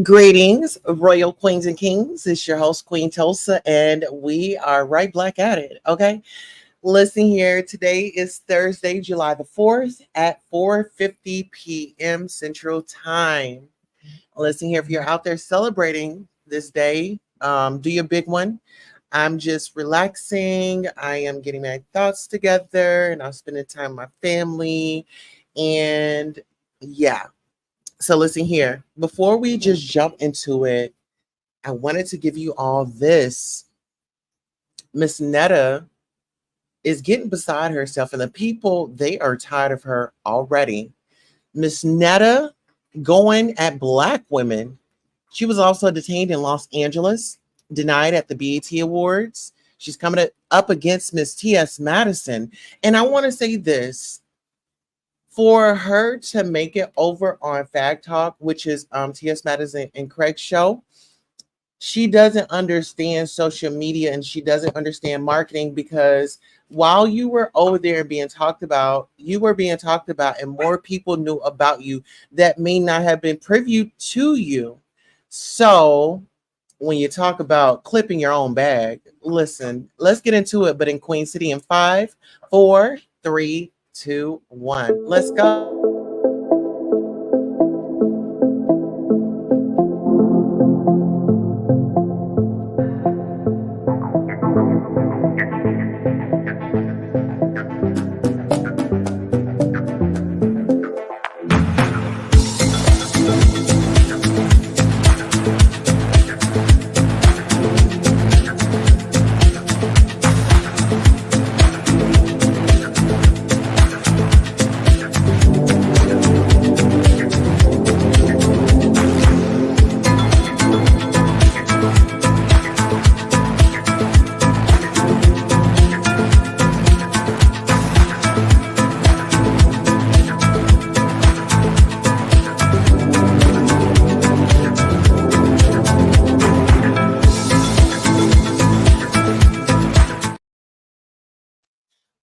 Greetings, royal queens and kings. It's your host, Queen Tulsa, and we are right back at it. Okay, listen here. Today is Thursday, July the 4th at 4:50 p.m. Central Time. Listen here. If you're out there celebrating this day, do your big one. I'm just relaxing. I am getting my thoughts together, and I'm spending time with my family. And yeah, so listen here. Before we just jump into it, I wanted to give you all this. Miss Netta is getting beside herself, and the people, they are tired of her already. Miss Netta going at Black women. She was also detained in Los Angeles, denied at the BET Awards. She's coming up against Miss T.S. Madison. And I want to say this. For her to make it over on Fact Talk, which is T.S. Madison and Craig's show, she doesn't understand social media and she doesn't understand marketing, because while you were over there being talked about, you were being talked about and more people knew about you that may not have been privy to you. So when you talk about clipping your own bag, listen, let's get into it. But in Queen City in 5, 4, 3, 2, 1. Let's go.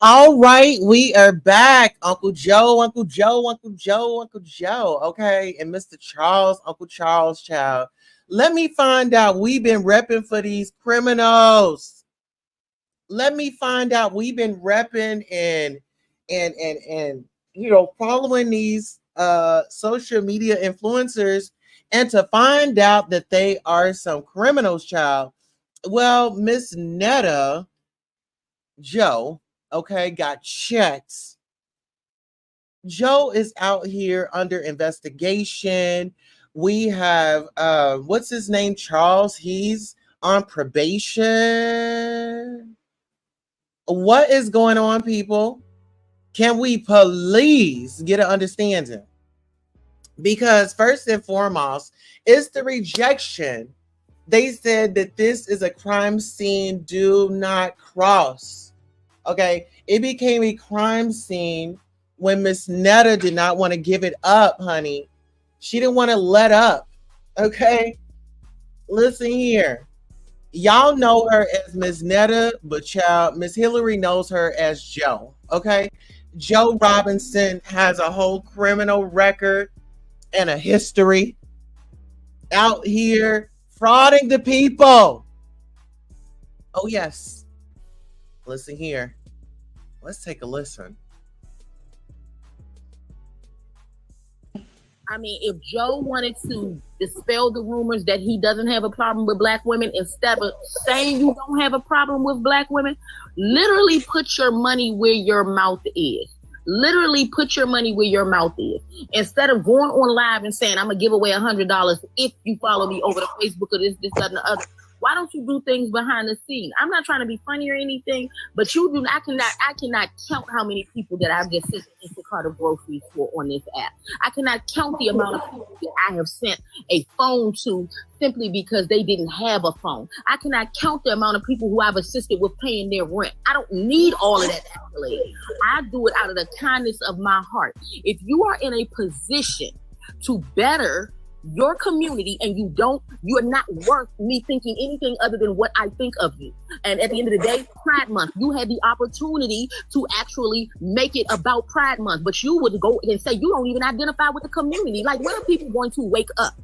All right, we are back. Uncle Joe, Uncle Joe, Uncle Joe, Uncle Joe. Okay, and Mr. Charles, Uncle Charles, child. Let me find out. We've been repping for these criminals. Let me find out. We've been repping and following these social media influencers, and to find out that they are some criminals, child. Well, Miss Netta, Joe, okay, got checks. Joe is out here under investigation. We have what's his name? Charles. He's on probation. What is going on, people? Can we please get an understanding? Because first and foremost, it's the rejection. They said that this is a crime scene, do not cross. Okay, it became a crime scene when Miss Netta did not want to give it up, honey. She didn't want to let up. Okay, listen here. Y'all know her as Miss Netta, but child, Miss Hillary knows her as Joe. Okay, Joe Robinson has a whole criminal record and a history out here frauding the people. Oh yes. Listen here. Let's take a listen. I mean, if Joe wanted to dispel the rumors that he doesn't have a problem with Black women, instead of saying you don't have a problem with Black women, literally put your money where your mouth is. Literally put your money where your mouth is. Instead of going on live and saying, I'm going to give away $100 if you follow me over to Facebook or this, that, and the other. Why don't you do things behind the scene? I'm not trying to be funny or anything, but you do. I cannot count how many people that I've just sent Instacart of groceries for on this app. I cannot count the amount of people that I have sent a phone to simply because they didn't have a phone. I cannot count the amount of people who I've assisted with paying their rent. I don't need all of that accolade. I do it out of the kindness of my heart. If you are in a position to better your community and you're not worth me thinking anything other than what I think of you. And at the end of the day, Pride Month, you had the opportunity to actually make it about Pride Month, but you would go and say you don't even identify with the community. Like, when are people going to wake up?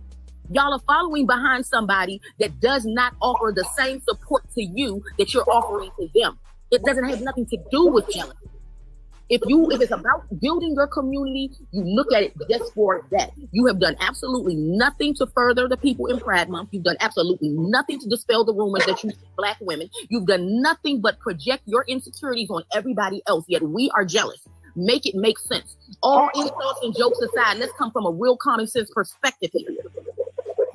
Y'all are following behind somebody that does not offer the same support to you that you're offering to them. It doesn't have nothing to do with jealousy. If it's about building your community, you look at it just for that. You have done absolutely nothing to further the People in Pride Month. You've done absolutely nothing to dispel the rumors that you see Black women. You've done nothing but project your insecurities on everybody else, yet we are jealous. Make it make sense. All insults and jokes aside, let's come from a real common sense perspective here.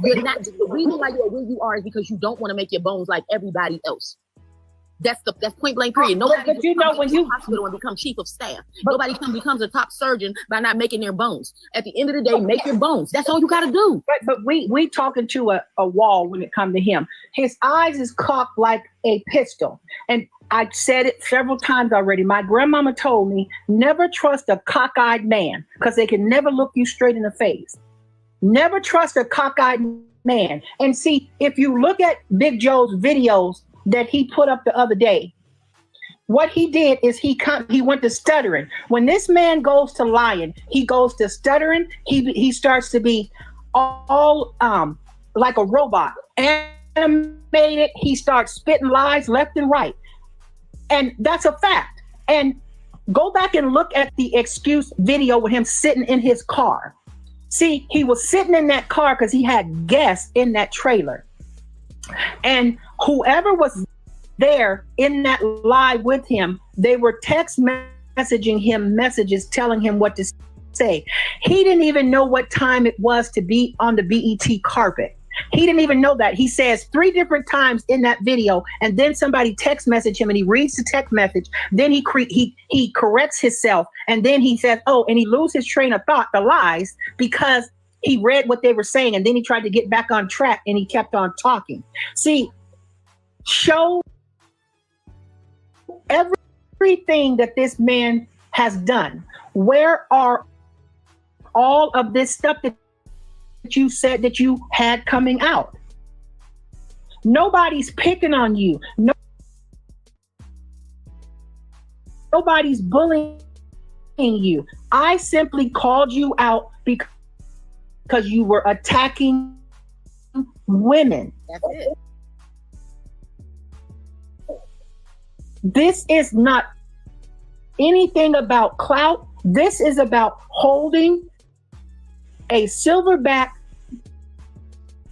You're not, the reason why you're where you are is because you don't want to make your bones like everybody else. That's point blank period. Nobody but you know when you hospital and become chief of staff. Nobody becomes a top surgeon by not making their bones. At the end of the day, make your bones. That's all you got to do. But we talking to a wall when it comes to him. His eyes is cocked like a pistol, and I said it several times already. My grandmama told me never trust a cockeyed man because they can never look you straight in the face. Never trust a cockeyed man. And see, if you look at Big Joe's videos that he put up the other day, what he did is he went to stuttering. When this man goes to lying, he goes to stuttering. He starts to be all like a robot, animated. He starts spitting lies left and right, and that's a fact. And go back and look at the excuse video with him sitting in his car. See, he was sitting in that car because he had guests in that trailer. And whoever was there in that live with him, they were text messaging him messages telling him what to say. He didn't even know what time it was to be on the BET carpet. He didn't even know that. He says 3 different times in that video, and then somebody text message him and he reads the text message. Then he corrects himself, and then he says, oh, and he loses his train of thought, the lies, because he read what they were saying, and then he tried to get back on track and he kept on talking. See, show everything that this man has done. Where are all of this stuff that you said that you had coming out? Nobody's picking on you. Nobody's bullying you. I simply called you out because you were attacking women. That's it. This is not anything about clout. This is about holding a silverback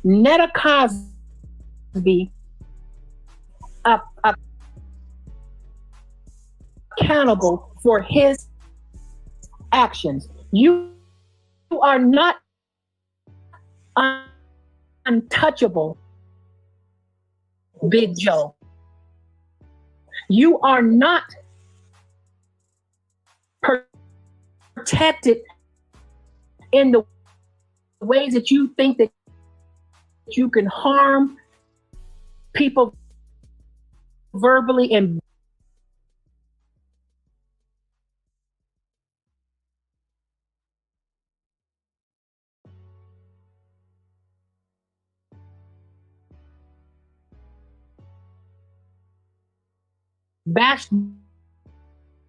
Netta Cosby accountable for his actions. You are not untouchable, Big Joe. You are not protected in the ways that you think that you can harm people verbally and bash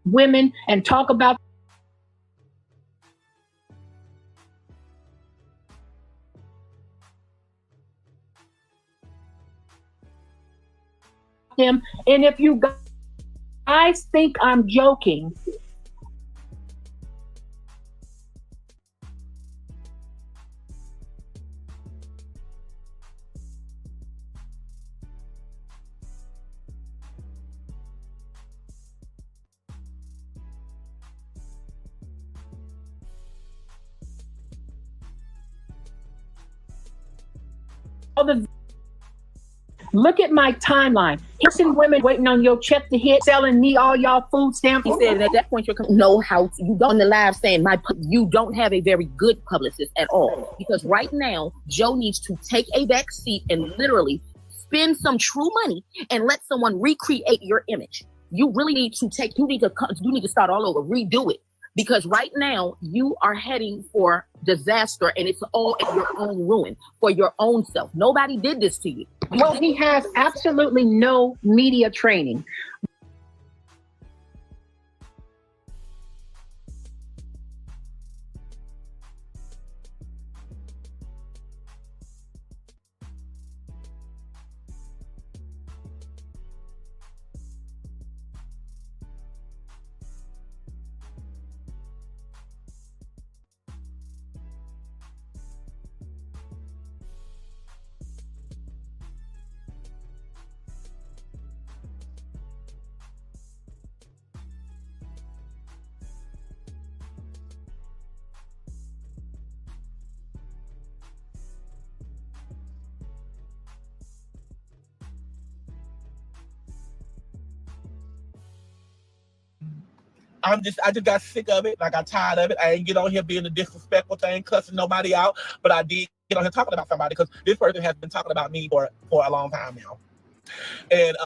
women and talk about them. And if you guys think I'm joking, look at my timeline. Here's some women waiting on your check to hit, selling me all y'all food stamps. He said, and at that point, you're know how to, you don't in the live saying you don't have a very good publicist at all, because right now Joe needs to take a back seat and literally spend some true money and let someone recreate your image. You really need to you need to start all over, redo it. Because right now you are heading for disaster, and it's all at your own ruin for your own self. Nobody did this to you. Well, he has absolutely no media training. I just got sick of it. I got tired of it. I ain't get on here being a disrespectful thing, cussing nobody out, but I did get on here talking about somebody because this person has been talking about me for a long time now. And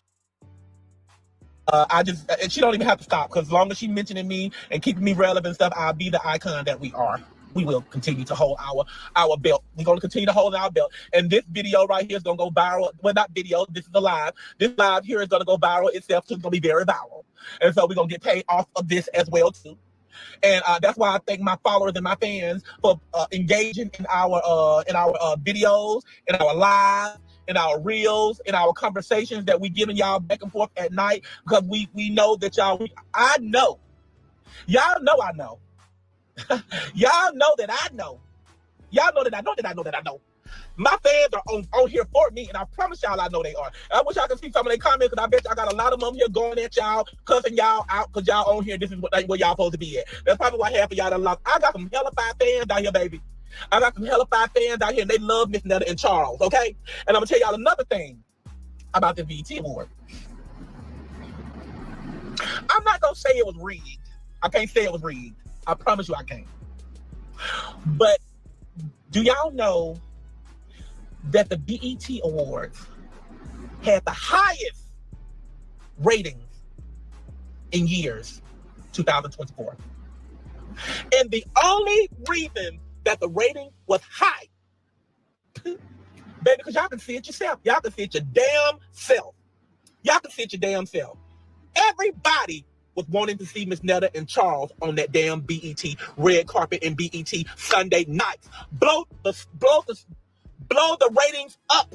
and she don't even have to stop, because as long as she's mentioning me and keeping me relevant and stuff, I'll be the icon that we are. We will continue to hold our belt. We're going to continue to hold our belt. And this video right here is going to go viral. Well, not video. This is a live. This live here is going to go viral itself. So it's going to be very viral. And so we're going to get paid off of this as well, too. And that's why I thank my followers and my fans for engaging in our videos, in our lives, in our reels, in our conversations that we giving y'all back and forth at night, because we know that I know. Y'all know I know. Y'all know that I know. Y'all know that I know that I know that I know. My fans are on here for me, and I promise y'all I know they are. I wish y'all could see some of their comments, because I bet y'all got a lot of them here going at y'all, cussing y'all out, because y'all on here. This is where y'all supposed to be at. That's probably why half of y'all done lost. I got some hellified fans out here, baby. I got some hellified fans out here, and they love Miss Netta and Charles, okay? And I'm going to tell y'all another thing about the BET Award. I'm not going to say it was rigged. I can't say it was rigged. I promise you I can't. But do y'all know that the BET Awards had the highest ratings in years, 2024? And the only reason that the rating was high, baby, because y'all can see it yourself. Y'all can see it your damn self. Y'all can see it your damn self. Everybody was wanting to see Miss Netta and Charles on that damn BET red carpet and BET Sunday nights. Blow the ratings up.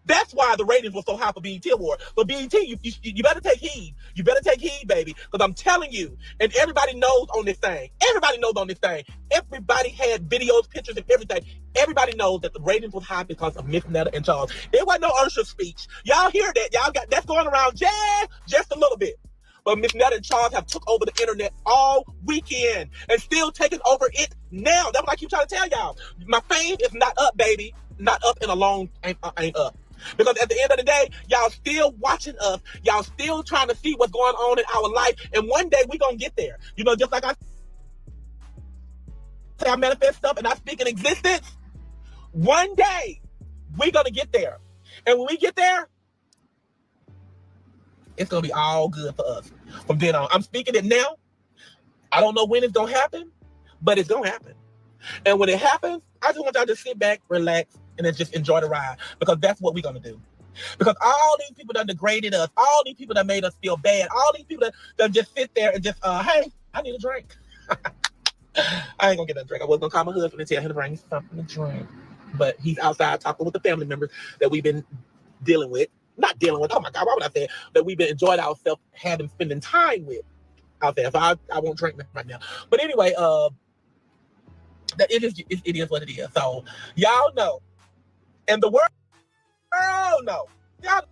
That's why the ratings were so high for BET Award. But BET, you better take heed. You better take heed, baby, because I'm telling you, and everybody knows on this thing. Everybody knows on this thing. Everybody had videos, pictures, and everything. Everybody knows that the ratings was high because of Miss Netta and Charles. It wasn't no Ursula speech. Y'all hear that? Y'all got that's going around just a little bit. But Miss Netta and Charles have took over the internet all weekend and still taking over it now. That's what I keep trying to tell y'all. My fame is not up, baby. Not up in a long ain't up. Because at the end of the day, y'all still watching us. Y'all still trying to see what's going on in our life. And one day we gonna get there. You know, just like I say, I manifest stuff and I speak in existence. One day we gonna get there. And when we get there, it's going to be all good for us from then on. I'm speaking it now. I don't know when it's going to happen, but it's going to happen. And when it happens, I just want y'all to sit back, relax, and then just enjoy the ride, because that's what we're going to do. Because all these people that degraded us, all these people that made us feel bad, all these people that just sit there and just, hey, I need a drink. I ain't going to get that drink. I was going to call my husband and tell him to bring something to drink. But he's outside talking with the family members that we've been dealing with. Not dealing with, oh my God, why would I say it? That we've been enjoying ourselves, spending time with out there. So I won't drink right now. But anyway, that it is what it is. So y'all know, and the world know. Y'all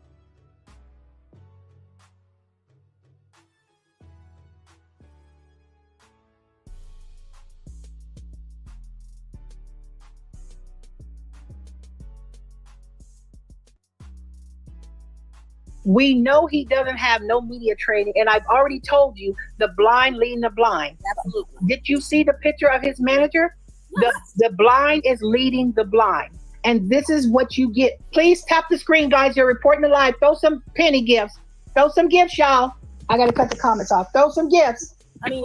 We know he doesn't have no media training, and I've already told you the blind leading the blind. Absolutely. Did you see the picture of his manager? Yes. The blind is leading the blind, and this is what you get. Please tap the screen, guys. You're reporting the live. Throw some penny gifts. Throw some gifts, y'all. I gotta cut the comments off. Throw some gifts. I mean,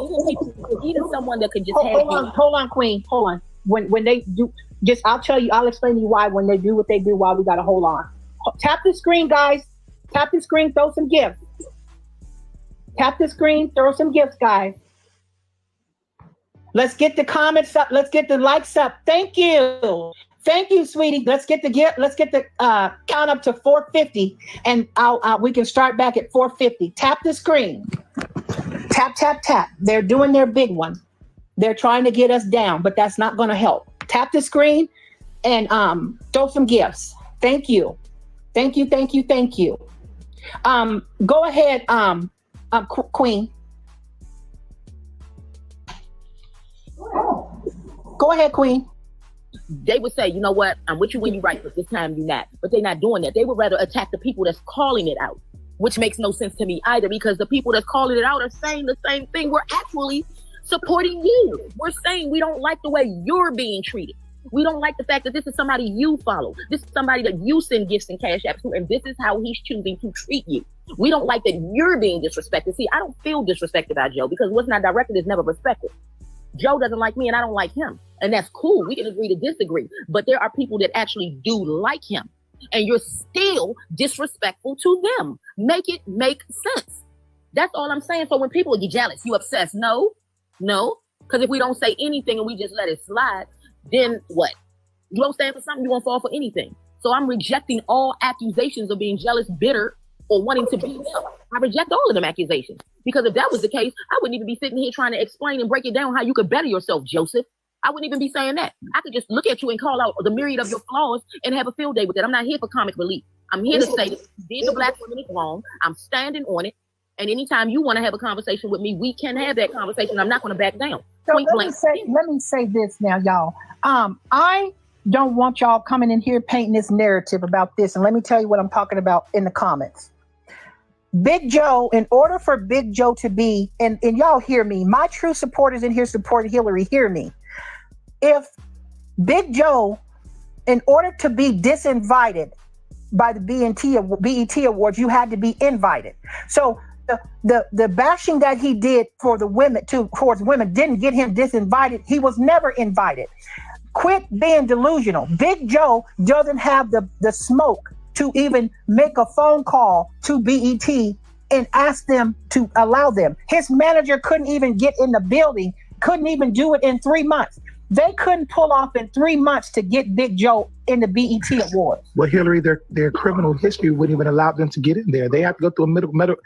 even someone that could just hold on, Queen. Hold on. When they do, I'll explain to you why when they do what they do. Why we gotta hold on. Tap the screen, guys. Tap the screen, throw some gifts. Tap the screen, throw some gifts, guys. Let's get the comments up. Let's get the likes up. Thank you. Thank you, sweetie. Let's get the count up to 450, and we can start back at 450. Tap the screen. Tap, tap, tap. They're doing their big one. They're trying to get us down, but that's not going to help. Tap the screen and throw some gifts. Thank you. Thank you, thank you, thank you. Go ahead, Queen. Go ahead, Queen. They would say, you know what, I'm with you when you right, but this time you're not. But they're not doing that. They would rather attack the people that's calling it out. which makes no sense to me either, because the people that's calling it out are saying the same thing. We're actually supporting you. We're saying we don't like the way you're being treated. We don't like the fact that this is somebody you follow. This is somebody that you send gifts and cash apps to, and this is how he's choosing to treat you. We don't like that you're being disrespected. See, I don't feel disrespected by Joe, because what's not directed is never respected. Joe doesn't like me and I don't like him. And that's cool. We can agree to disagree. But there are people that actually do like him. And you're still disrespectful to them. Make it make sense. That's all I'm saying. So when people get jealous, you obsessed. No. Because if we don't say anything and we just let it slide, then what? You won't stand for something, you won't fall for anything. So I'm rejecting all accusations of being jealous, bitter, or wanting to be them. I reject all of them accusations. Because if that was the case, I wouldn't even be sitting here trying to explain and break it down how you could better yourself, Joseph. I wouldn't even be saying that. I could just look at you and call out the myriad of your flaws and have a field day with it. I'm not here for comic relief. I'm here to say that being a black woman is wrong. I'm standing on it. And anytime you want to have a conversation with me, we can have that conversation. I'm not going to back down. So let me say this now, y'all. I don't want y'all coming in here painting this narrative about this. And let me tell you what I'm talking about in the comments. Big Joe, in order for Big Joe to be, and y'all hear me, my true supporters in here support Hillary, hear me. If Big Joe, in order to be disinvited by the BET Awards, you had to be invited. So the bashing that he did for the women towards women didn't get him disinvited. He was never invited. Quit being delusional. Big Joe doesn't have the smoke to even make a phone call to BET and ask them to allow them. His manager couldn't even get in the building, couldn't even do it in 3 months. They couldn't pull off in 3 months to get Big Joe in the BET Awards. Well, Hillary, their criminal history wouldn't even allow them to get in there. They have to go through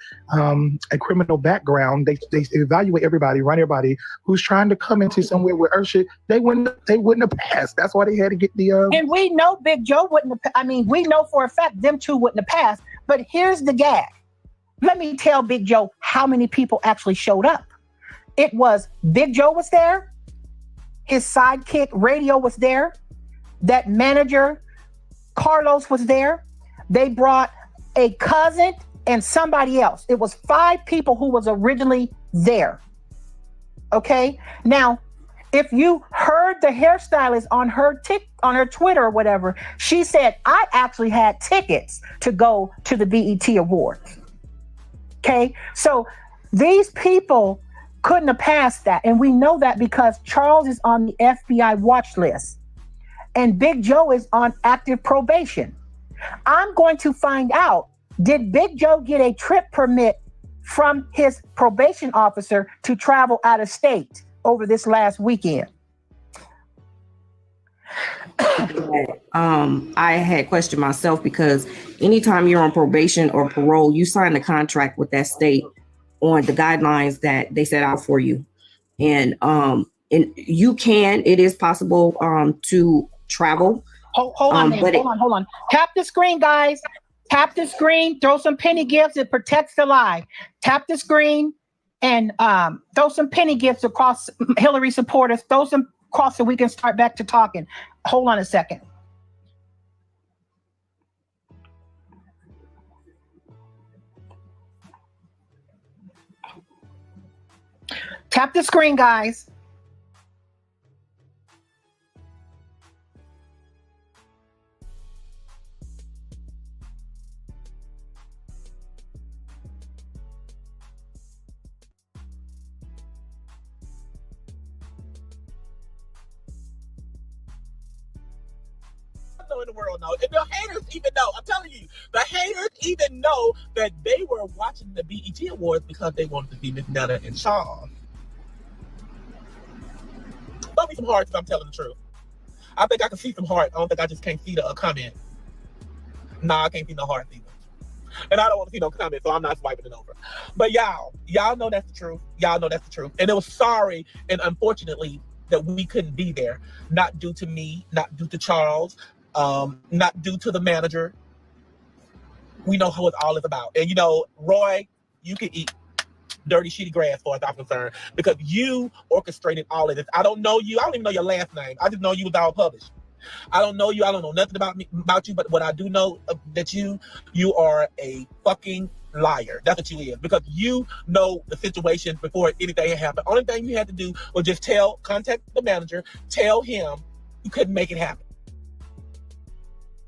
a criminal background. They evaluate everybody, run everybody who's trying to come into somewhere with Ursha. They wouldn't have passed. That's why they had to get the. And we know Big Joe wouldn't have. I mean, we know for a fact them two wouldn't have passed. But here's the gag. Let me tell Big Joe how many people actually showed up. It was Big Joe was there. His sidekick, Radio, was there. That manager, Carlos, was there. They brought a cousin and somebody else. It was 5 people who was originally there. Okay? Now, if you heard the hairstylist on her Twitter or whatever, she said, I actually had tickets to go to the BET Awards. Okay? So these people couldn't have passed that. And we know that because Charles is on the FBI watch list and Big Joe is on active probation. I'm going to find out, did Big Joe get a trip permit from his probation officer to travel out of state over this last weekend? I had questioned myself because anytime you're on probation or parole, you sign a contract with that state on the guidelines that they set out for you. And it is possible to travel. Hold on. Tap the screen, guys. Tap the screen, throw some penny gifts. It protects the lie. Tap the screen and throw some penny gifts across Hillary supporters. Throw some across so we can start back to talking. Hold on a second. Tap the screen, guys. In the world know. And the haters even know. I'm telling you, the haters even know that they were watching the BET Awards because they wanted to see Miss Netta and Charles. Throw me some hearts if I'm telling the truth. I think I can see some hearts. I don't think I just can't see the comment. Nah, I can't see no hearts either. And I don't want to see no comment, so I'm not swiping it over. But y'all know that's the truth. Y'all know that's the truth. And it was sorry and unfortunately that we couldn't be there. Not due to me, not due to Charles, not due to the manager. We know how it all is about. And Roy, you can eat dirty, shitty grass as far as I'm concerned, because you orchestrated all of this. I don't know you. I don't even know your last name. I just know you was all published. I don't know you. I don't know nothing about you. But what I do know that you are a fucking liar. That's what you is, because you know the situation before anything happened. Only thing you had to do was just contact the manager, tell him you couldn't make it happen.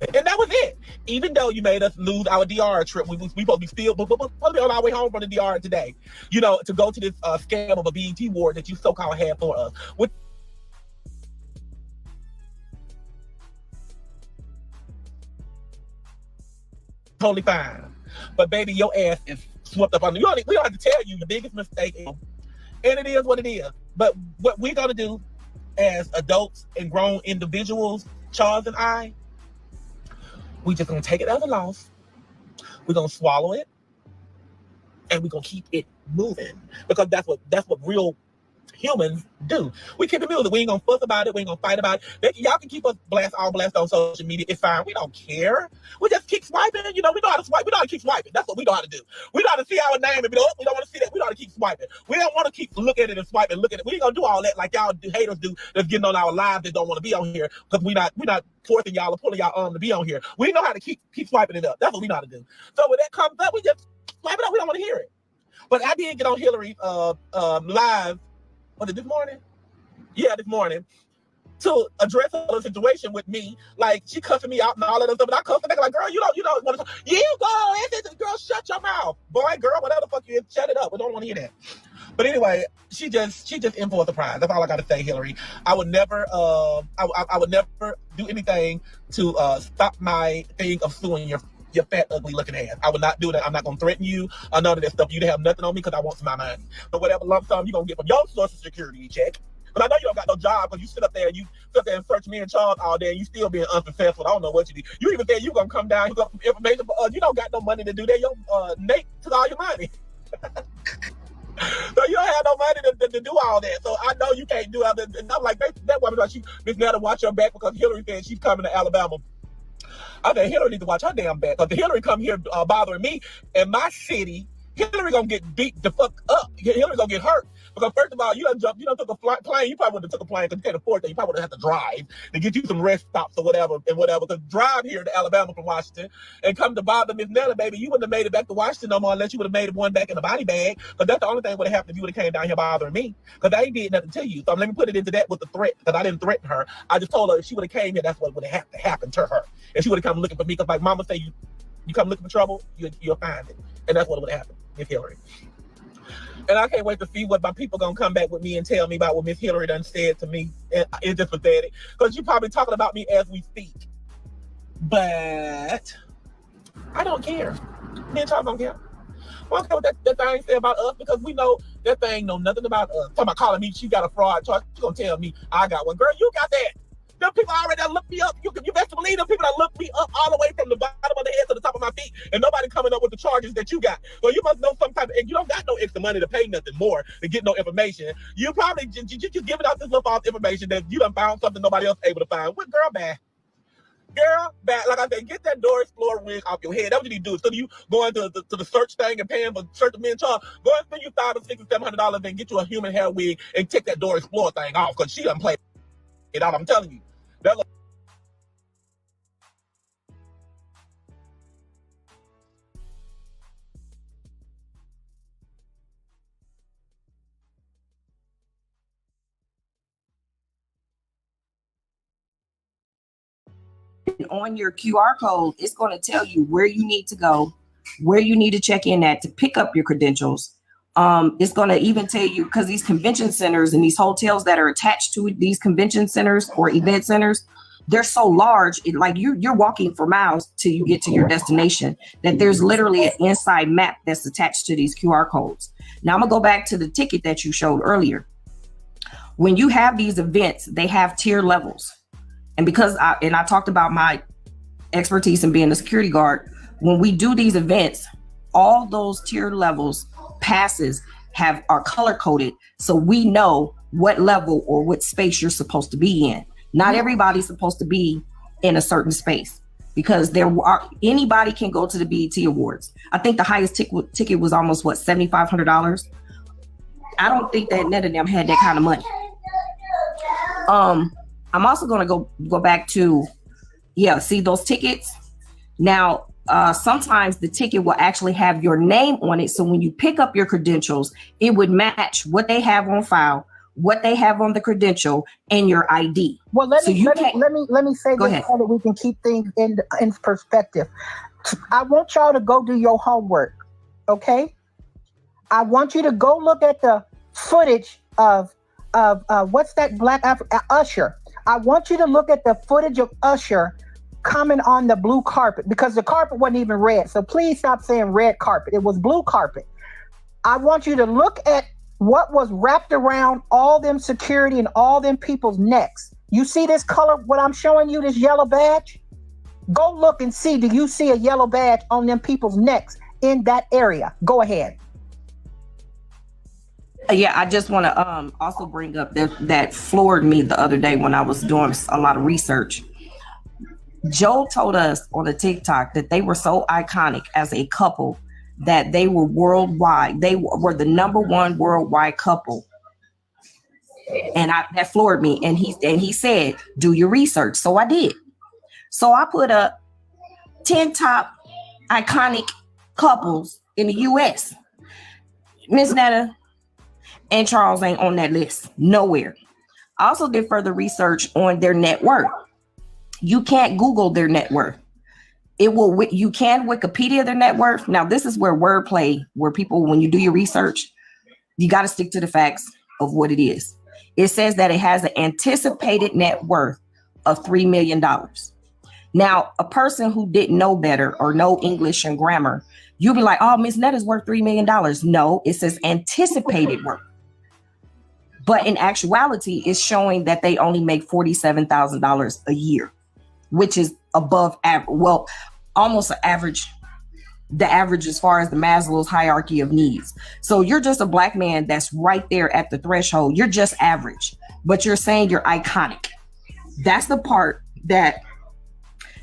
And that was it. Even though you made us lose our DR trip, we supposed to be supposed to be on our way home from the DR today, you know, to go to this scam of a BET award that you so-called had for us. With totally fine. But baby, your ass is swept up on you. We don't have to tell you the biggest mistake is, and it is what it is. But what we're gonna do as adults and grown individuals, Charles and I, we just gonna take it as a loss. We're gonna swallow it, and we're gonna keep it moving, because that's what real humans do. We keep it moving. We ain't gonna fuss about it. We ain't gonna fight about it. Y'all can keep us blast on social media. It's fine. We don't care. We just keep swiping. You know, we know how to swipe. We know how to keep swiping. That's what we know how to do. We know how to see our name and be like, oh, we don't want to see that. We know how to keep swiping. We don't want to keep looking at it and swiping, look at it. We ain't gonna do all that like y'all haters do, that's getting on our lives that don't want to be on here, because we're not forcing y'all or pulling y'all on to be on here. We know how to keep swiping it up. That's what we know how to do. So when that comes up, we just swipe it up. We don't want to hear it. But I did get on Hillary's live. Was it this morning? Yeah, this morning, to address the situation with me. Like, she cussing me out and all that stuff, and I cussed her back like, girl, you don't want to talk. You go, girl, shut your mouth. Boy, girl, whatever the fuck you is, shut it up. We don't want to hear that. But anyway, she just in for a surprise. That's all I got to say, Hillary. I would never, I would never do anything to stop my thing of suing your fat, ugly looking ass. I would not do that. I'm not going to threaten you or none of that stuff. You didn't have nothing on me because I want my money. But whatever lump sum you're going to get from your Social Security check. But I know you don't got no job, because you sit up there and search me and Charles all day, and you still being unsuccessful. I don't know what you do. You even said you going to come down, you got some information, but you don't got no money to do that. Your Nate took all your money. So you don't have no money to do all that. So I know you can't do it. And I'm like, that woman, like, Miss Netta, watch your back, because Hillary said she's coming to Alabama. I think Hillary needs to watch her damn back, because Hillary come here bothering me in my city. Hillary gonna get beat the fuck up. Hillary gonna get hurt, because first of all, you done took a plane. You probably wouldn't have took a plane because you can't afford that. You probably would have had to drive to get you some rest stops or whatever. To drive here to Alabama from Washington and come to bother Miss Netta, baby, you wouldn't have made it back to Washington no more, unless you would have made one back in a body bag. Because that's the only thing would have happened if you would have came down here bothering me. Because I ain't did nothing to you. So let me put it into that with the threat, because I didn't threaten her. I just told her if she would have came here, that's what would have had to happen to her. And she would have come looking for me, because like Mama say, you come looking for trouble, you'll find it. And that's what would have happened, Miss Hillary. And I can't wait to see what my people gonna come back with me and tell me about what Miss Hillary done said to me. And it's just pathetic, because you probably talking about me as we speak. But I don't care. Me and Charles don't care. We don't care what that thing say about us, because we know that thing know nothing about us. Talking about calling me, she got a fraud charge. She gonna tell me I got one. Girl, you got that. Them people already done looked me up. You best believe them people that looked me up all the way from the bottom of the head to the top of my feet, and nobody coming up with the charges that you got. So you must know some type of, and you don't got no extra money to pay nothing more to get no information. You probably just giving out this little false information that you done found something nobody else able to find. What girl bad? Girl bad. Like I said, get that Doris Explorer wig off your head. That's what you need to do. Instead of you going to the search thing and paying for search of me and Charles, go and spend you $500 or $600 and get you a human hair wig and take that Doris Explorer thing off, because she done played it out. I'm telling you. That on your QR code, it's going to tell you where you need to go, where you need to check in at to pick up your credentials. It's going to even tell you, because these convention centers and these hotels that are attached to these convention centers or event centers, they're so large, like you're walking for miles till you get to your destination, that there's literally an inside map that's attached to these QR codes. Now I'm gonna go back to the ticket that you showed earlier. When you have these events, they have tier levels. And because I talked about my expertise in being a security guard, when we do these events, all those tier levels passes are color coded, so we know what level or what space you're supposed to be in. Not everybody's supposed to be in a certain space, because anybody can go to the BET Awards. I think the highest ticket was almost $7,500. I don't think that none of them had that kind of money. I'm also going to go back to, see those tickets. Now, sometimes the ticket will actually have your name on it. So when you pick up your credentials, it would match what they have on file, what they have on the credential, and your ID. Well, let me say Go this ahead. so that we can keep things in perspective. I want y'all to go do your homework, okay? I want you to go look at the footage of what's that black Usher. I want you to look at the footage of Usher coming on the blue carpet, because the carpet wasn't even red. So please stop saying red carpet. It was blue carpet. I want you to look at what was wrapped around all them security and all them people's necks. You see this color, what I'm showing you, this yellow badge? Go look and see, do you see a yellow badge on them people's necks in that area? Go ahead. Yeah, I just want to also bring up that floored me the other day when I was doing a lot of research. Joe told us on a TikTok that they were so iconic as a couple that they were worldwide. They were the number one worldwide couple. And that floored me. And he said, do your research. So I did. So I put up 10 top iconic couples in the US. Miss Netta and Charles ain't on that list. Nowhere. I also did further research on their net worth. You can't Google their net worth. You can Wikipedia their net worth. Now, this is where wordplay, where people, when you do your research, you got to stick to the facts of what it is. It says that it has an anticipated net worth of $3 million. Now, a person who didn't know better or know English and grammar, you'll be like, oh, Miss Netta's worth $3 million. No, it says anticipated worth. But in actuality, it's showing that they only make $47,000 a year, which is above average. Well, almost an average, the average as far as the Maslow's hierarchy of needs. So you're just a black man that's right there at the threshold. You're just average, but you're saying you're iconic. That's the part that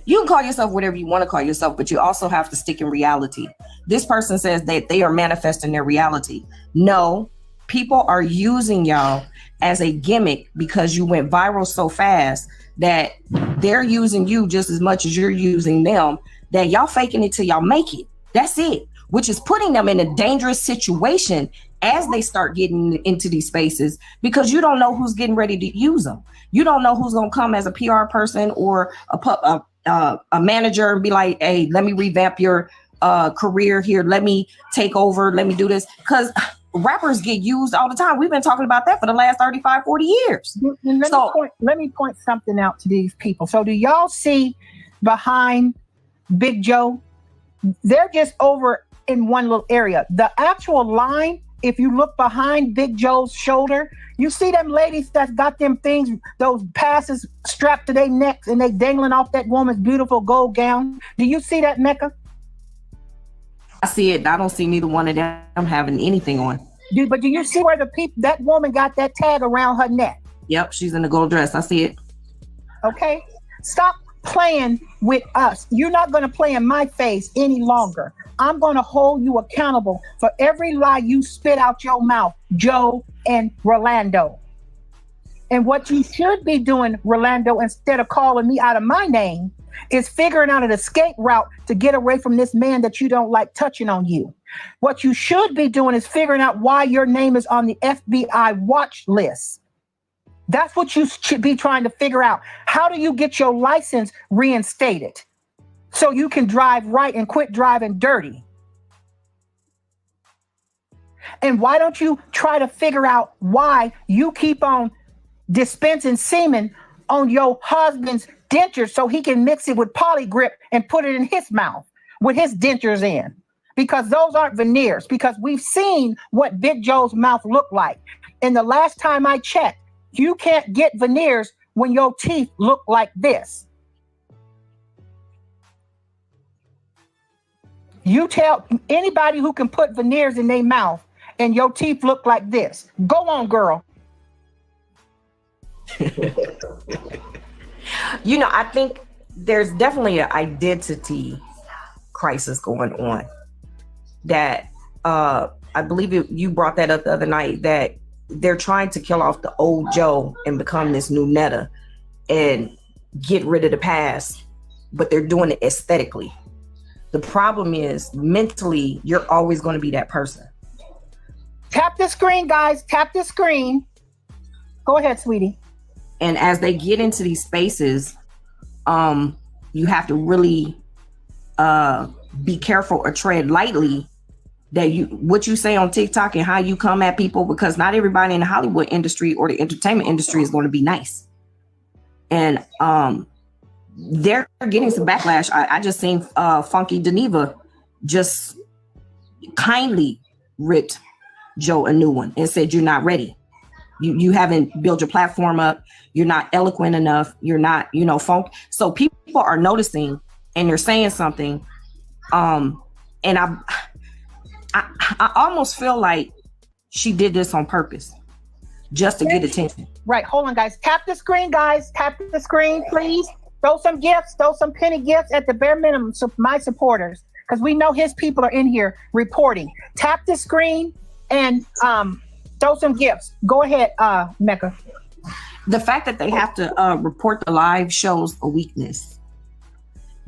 you can call yourself whatever you want to call yourself, but you also have to stick in reality. This person says that they are manifesting their reality. No, people are using y'all as a gimmick because you went viral so fast that they're using you just as much as you're using them, that y'all faking it till y'all make it. That's it, which is putting them in a dangerous situation as they start getting into these spaces, because you don't know who's getting ready to use them. You don't know who's going to come as a PR person or a manager and be like, hey, let me revamp your career here. Let me take over. Let me do this. Because rappers get used all the time. We've been talking about that for the last 35, 40 years. Let me point something out to these people. So do y'all see behind Big Joe? They're just over in one little area. The actual line, if you look behind Big Joe's shoulder, you see them ladies that's got them things, those passes strapped to their necks and they dangling off that woman's beautiful gold gown. Do you see that, Mecca? I see it. I don't see neither one of them having anything on. But do you see where that woman got that tag around her neck? Yep, she's in a gold dress. I see it. Okay. Stop playing with us. You're not going to play in my face any longer. I'm going to hold you accountable for every lie you spit out your mouth, Joe and Rolando. And what you should be doing, Rolando, instead of calling me out of my name, is figuring out an escape route to get away from this man that you don't like touching on you. What you should be doing is figuring out why your name is on the FBI watch list. That's what you should be trying to figure out. How do you get your license reinstated so you can drive right and quit driving dirty? And why don't you try to figure out why you keep on dispensing semen on your husband's dentures so he can mix it with polygrip and put it in his mouth with his dentures in? Because those aren't veneers, because we've seen what Big Joe's mouth looked like. And the last time I checked, you can't get veneers when your teeth look like this. You tell anybody who can put veneers in their mouth and your teeth look like this. Go on, girl. You know, I think there's definitely an identity crisis going on. That I believe you brought that up the other night, that they're trying to kill off the old Joe and become this new Netta. and get rid of the past, but they're doing it aesthetically. The problem is mentally, you're always going to be that person. Tap the screen, guys. Tap the screen. Go ahead, sweetie. And as they get into these spaces, you have to really be careful or tread lightly that what you say on TikTok and how you come at people, because not everybody in the Hollywood industry or the entertainment industry is going to be nice. And they're getting some backlash. I just seen Funky Geneva just kindly ripped Joe a new one and said, you're not ready. You haven't built your platform up. You're not eloquent enough. You're not, funk. So people are noticing and they're saying something. And I almost feel like she did this on purpose just to get attention. Right. Hold on, guys. Tap the screen, guys. Tap the screen, please. Throw some gifts. Throw some penny gifts at the bare minimum. So my supporters, because we know his people are in here reporting. Tap the screen and throw some gifts. Go ahead, Mecca. The fact that they have to report the live shows a weakness.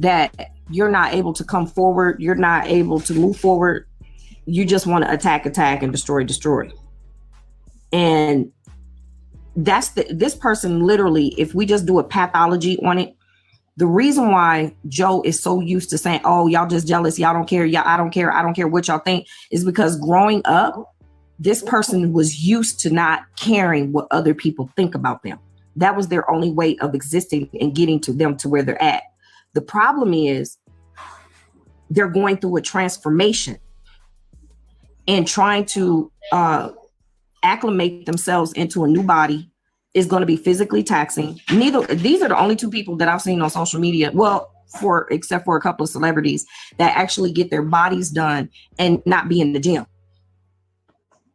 That you're not able to come forward. You're not able to move forward. You just want to attack, and destroy. And that's this person literally, if we just do a pathology on it, the reason why Joe is so used to saying, oh, y'all just jealous. Y'all don't care. I don't care what y'all think, is because growing up, this person was used to not caring what other people think about them. That was their only way of existing and getting to them to where they're at. The problem is they're going through a transformation and trying to acclimate themselves into a new body is going to be physically taxing. These are the only two people that I've seen on social media. Well, except for a couple of celebrities that actually get their bodies done and not be in the gym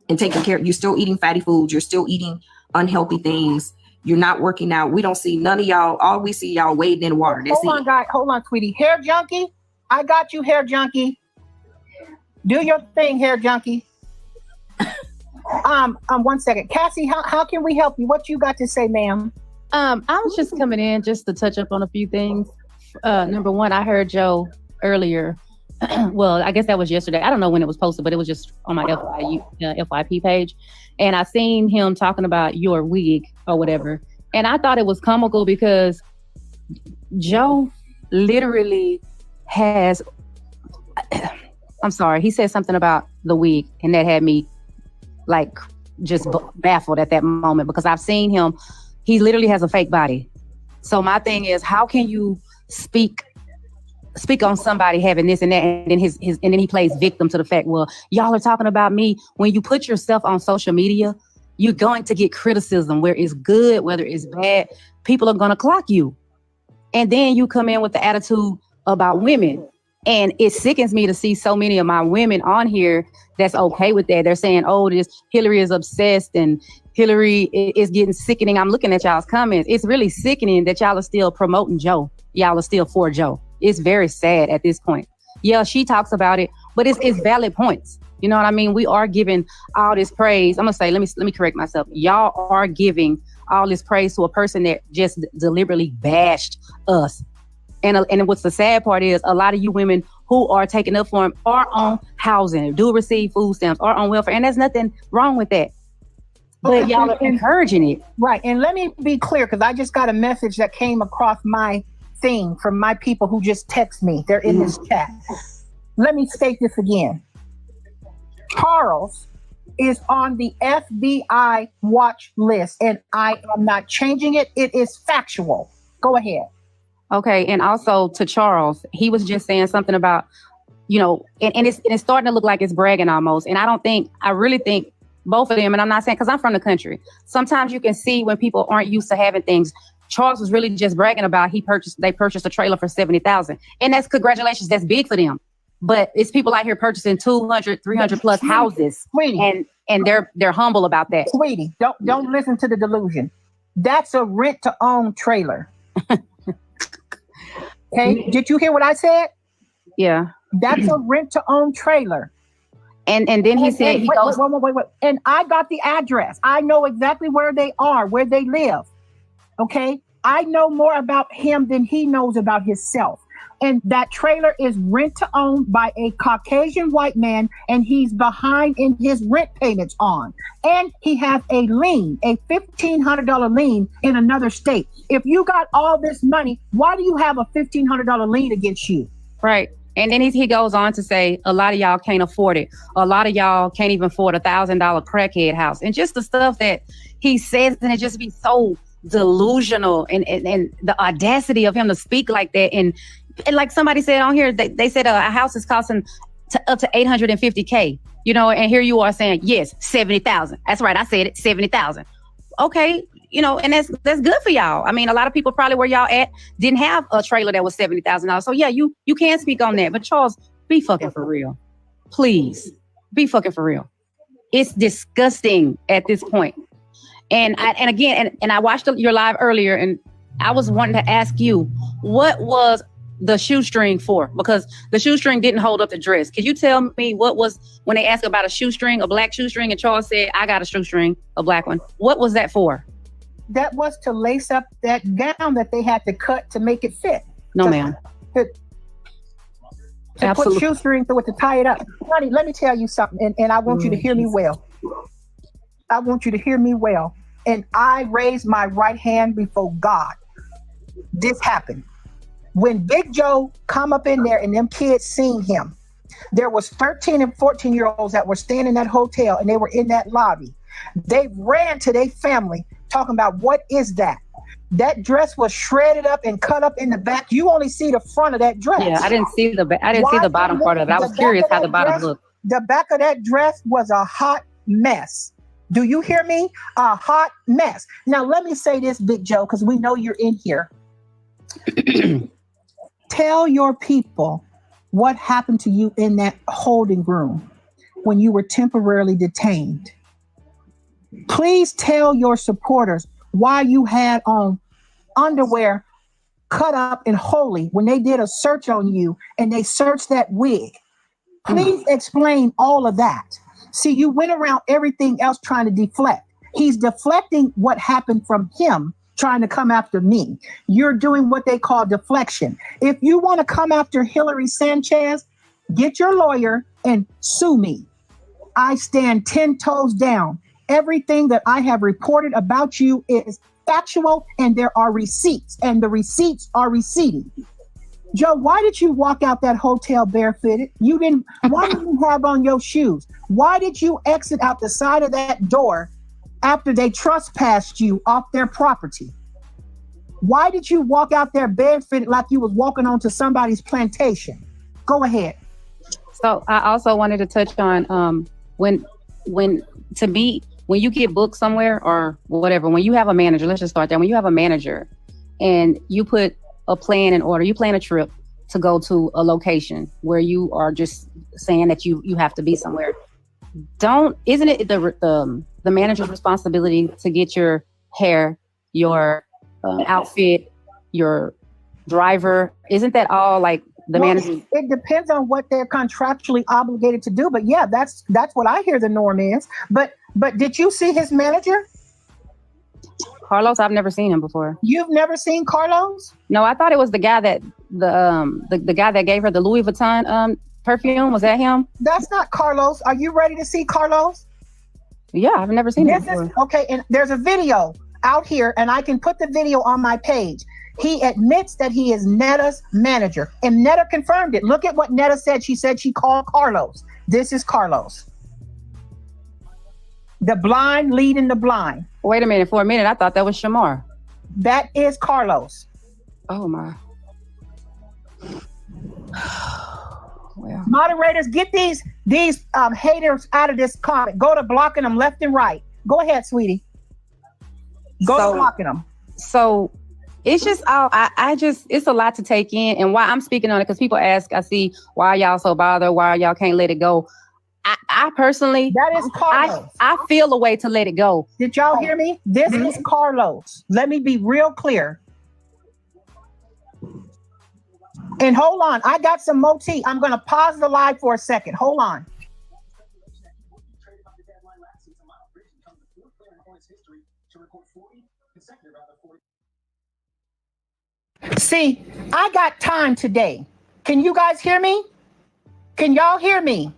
and taking care. You're still eating fatty foods. You're still eating unhealthy things. You're not working out. We don't see none of y'all. All we see y'all wading in water. Hold on, guys. Hold on, sweetie. Hair junkie. I got you, hair junkie. Do your thing, hair junkie. 1 second. Cassie, how can we help you? What you got to say, ma'am? I was just coming in just to touch up on a few things. Number one, I heard Joe earlier. Well, I guess that was yesterday. I don't know when it was posted, but it was just on my FYP page. And I seen him talking about your wig or whatever. And I thought it was comical because Joe literally has, I'm sorry, he said something about the wig, and that had me like just baffled at that moment, because I've seen him. He literally has a fake body. So my thing is, how can you speak on somebody having this and that, and then and then he plays victim to the fact, well, y'all are talking about me. When you put yourself on social media, you're going to get criticism, where it's good, whether it's bad. People are going to clock you. And then you come in with the attitude about women. And it sickens me to see so many of my women on here that's okay with that. They're saying, oh, this Hillary is obsessed and Hillary is getting sickening. I'm looking at y'all's comments. It's really sickening that y'all are still promoting Joe. Y'all are still for Joe. It's very sad at this point. Yeah, she talks about it, but it's valid points. You know what I mean? We are giving all this praise. I'm gonna say, let me correct myself. Y'all are giving all this praise to a person that just deliberately bashed us. And what's the sad part is, a lot of you women who are taking up for him are on housing, do receive food stamps, are on welfare, and there's nothing wrong with that. But y'all are encouraging it. Right. And let me be clear, because I just got a message that came across my thing from my people who just text me. They're in this chat. Let me state this again. Charles is on the FBI watch list, and I am not changing it. It is factual. Go ahead. Okay, and also to Charles, he was just saying something about, and it's starting to look like it's bragging almost. And I really think both of them, and I'm not saying, because I'm from the country, sometimes you can see when people aren't used to having things. Charles was really just bragging about they purchased a trailer for $70,000. And that's congratulations, that's big for them. But it's people out here purchasing 200, 300 plus houses. Sweetie. And they're humble about that. Sweetie, don't listen to the delusion. That's a rent to own trailer. Okay, did you hear what I said? Yeah. That's a rent to own trailer. And then he said he goes. Wait. And I got the address. I know exactly where they are, where they live. Okay. I know more about him than he knows about himself. And that trailer is rent to own by a Caucasian white man, and he's behind in his rent payments on. And he has a lien, a $1,500 lien in another state. If you got all this money, why do you have a $1,500 lien against you? Right. And then he goes on to say, a lot of y'all can't afford it. A lot of y'all can't even afford $1,000 crackhead house. And just the stuff that he says, and it just be so delusional, and the audacity of him to speak like that. And like somebody said on here, they said a house is costing up to $850K, you know, and here you are saying, yes, 70,000. That's right. I said it, 70,000. Okay. You know, and that's good for y'all. I mean, a lot of people probably where y'all at didn't have a trailer that was $70,000. So yeah, you can speak on that. But Charles, be fucking for real. Please be fucking for real. It's disgusting at this point. And I watched your live earlier, and I was wanting to ask you, what was the shoestring for? Because the shoestring didn't hold up the dress. Could you tell me what was, when they asked about a shoestring, a black shoestring, and Charles said, I got a shoestring, a black one. What was that for? That was to lace up that gown that they had to cut to make it fit. No, ma'am. To put shoestring through it to tie it up. Honey, let me tell you something, and I want you to hear me well. I want you to hear me well. And I raised my right hand before God. This happened. When Big Joe come up in there and them kids seen him, there was 13 and 14-year-olds that were staying in that hotel, and they were in that lobby. They ran to their family talking about, what is that? That dress was shredded up and cut up in the back. You only see the front of that dress. Yeah, I didn't see the bottom part of it. I was curious how the bottom looked. The back of that dress was a hot mess. Do you hear me? A hot mess. Now, let me say this, Big Joe, because we know you're in here. Tell your people what happened to you in that holding room when you were temporarily detained. Please tell your supporters why you had on underwear cut up and holy when they did a search on you and they searched that wig. Please explain all of that. See, you went around everything else trying to deflect. He's deflecting what happened from him, trying to come after me. You're doing what they call deflection. If you want to come after Hillary Sanchez, get your lawyer and sue me. I stand 10 toes down. Everything that I have reported about you is factual, and there are receipts, and the receipts are receipting. Joe, why did you walk out that hotel barefooted? Why didn't you have on your shoes? Why did you exit out the side of that door after they trespassed you off their property? Why did you walk out there barefooted like you was walking onto somebody's plantation? Go ahead. So I also wanted to touch on when you get booked somewhere or whatever, when you have a manager, let's just start there. When you have a manager and you put a plan in order, you plan a trip to go to a location where you are just saying that you have to be somewhere. Isn't it the manager's responsibility to get your hair, your outfit, your driver? Isn't that all like the manager? It depends on what they're contractually obligated to do. But yeah, that's what I hear the norm is. But did you see his manager? Carlos, I've never seen him before. You've never seen Carlos? No, I thought it was the guy that the guy that gave her the Louis Vuitton perfume. Was that him? That's not Carlos. Are you ready to see Carlos? Yeah, I've never seen him before. Okay, and there's a video out here, and I can put the video on my page. He admits that he is Netta's manager, and Netta confirmed it. Look at what Netta said. She said she called Carlos. This is Carlos. The blind leading the blind. Wait a minute. For a minute, I thought that was Shamar. That is Carlos. Oh, my. Well. Moderators, get these haters out of this comment. Go to blocking them left and right. Go ahead, sweetie. Go to blocking them. So it's just it's a lot to take in. And why I'm speaking on it, because people ask, I see, why are y'all so bothered? Why y'all can't let it go? I personally, that is Carlos. I feel a way to let it go. Did y'all hear me? This is Carlos. Let me be real clear. And hold on, I got some more tea. I'm going to pause the live for a second. Hold on. See, I got time today. Can you guys hear me? Can y'all hear me?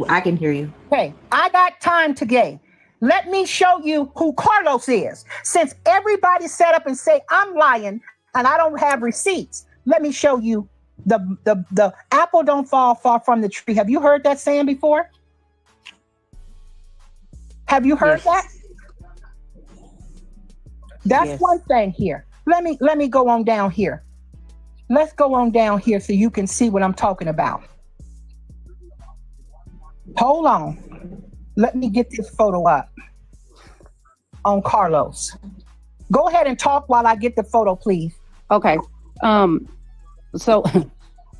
I can hear you. Okay, I got time today. Let me show you who Carlos is. Since everybody set up and say I'm lying and I don't have receipts, let me show you the apple don't fall far from the tree. Have you heard that saying before? Have you heard that? That's one thing here. Let me go on down here. Let's go on down here so you can see what I'm talking about. Hold on. Let me get this photo up on Carlos. Go ahead and talk while I get the photo, please. Okay. So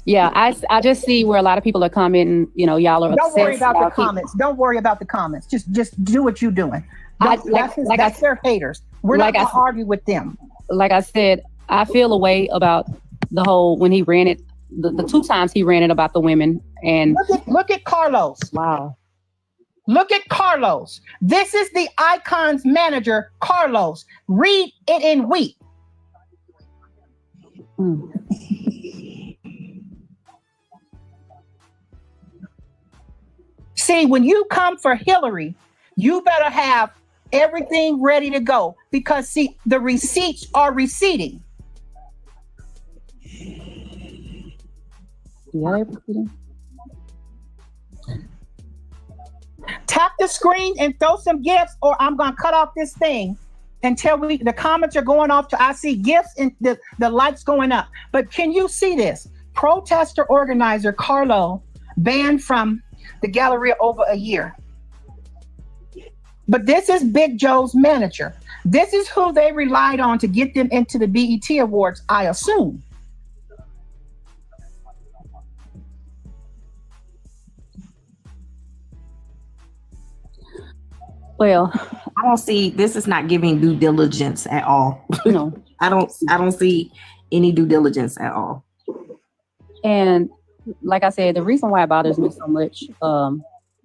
yeah, I just see where a lot of people are commenting, y'all are Don't upset. worry about the comments. Don't worry about the comments. Just do what you're doing. That's their haters. We're not going to argue with them. Like I said, I feel a way about the whole, when he ran it, the 2 times he ran it about the women. And look at Carlos. Wow. Look at Carlos. This is the Icon's manager, Carlos. Read it in wheat. See, when you come for Hillary, you better have everything ready to go because, see, the receipts are receding. Yeah, tap the screen and throw some gifts, or I'm gonna cut off this thing until the comments are going off. I see gifts and the lights going up. But can you see this? Protester organizer Carlo banned from the Galleria over a year. But this is Big Joe's manager. This is who they relied on to get them into the BET Awards, I assume. Well, I don't see, this is not giving due diligence at all. No. I don't see any due diligence at all. And like I said, the reason why it bothers me so much, I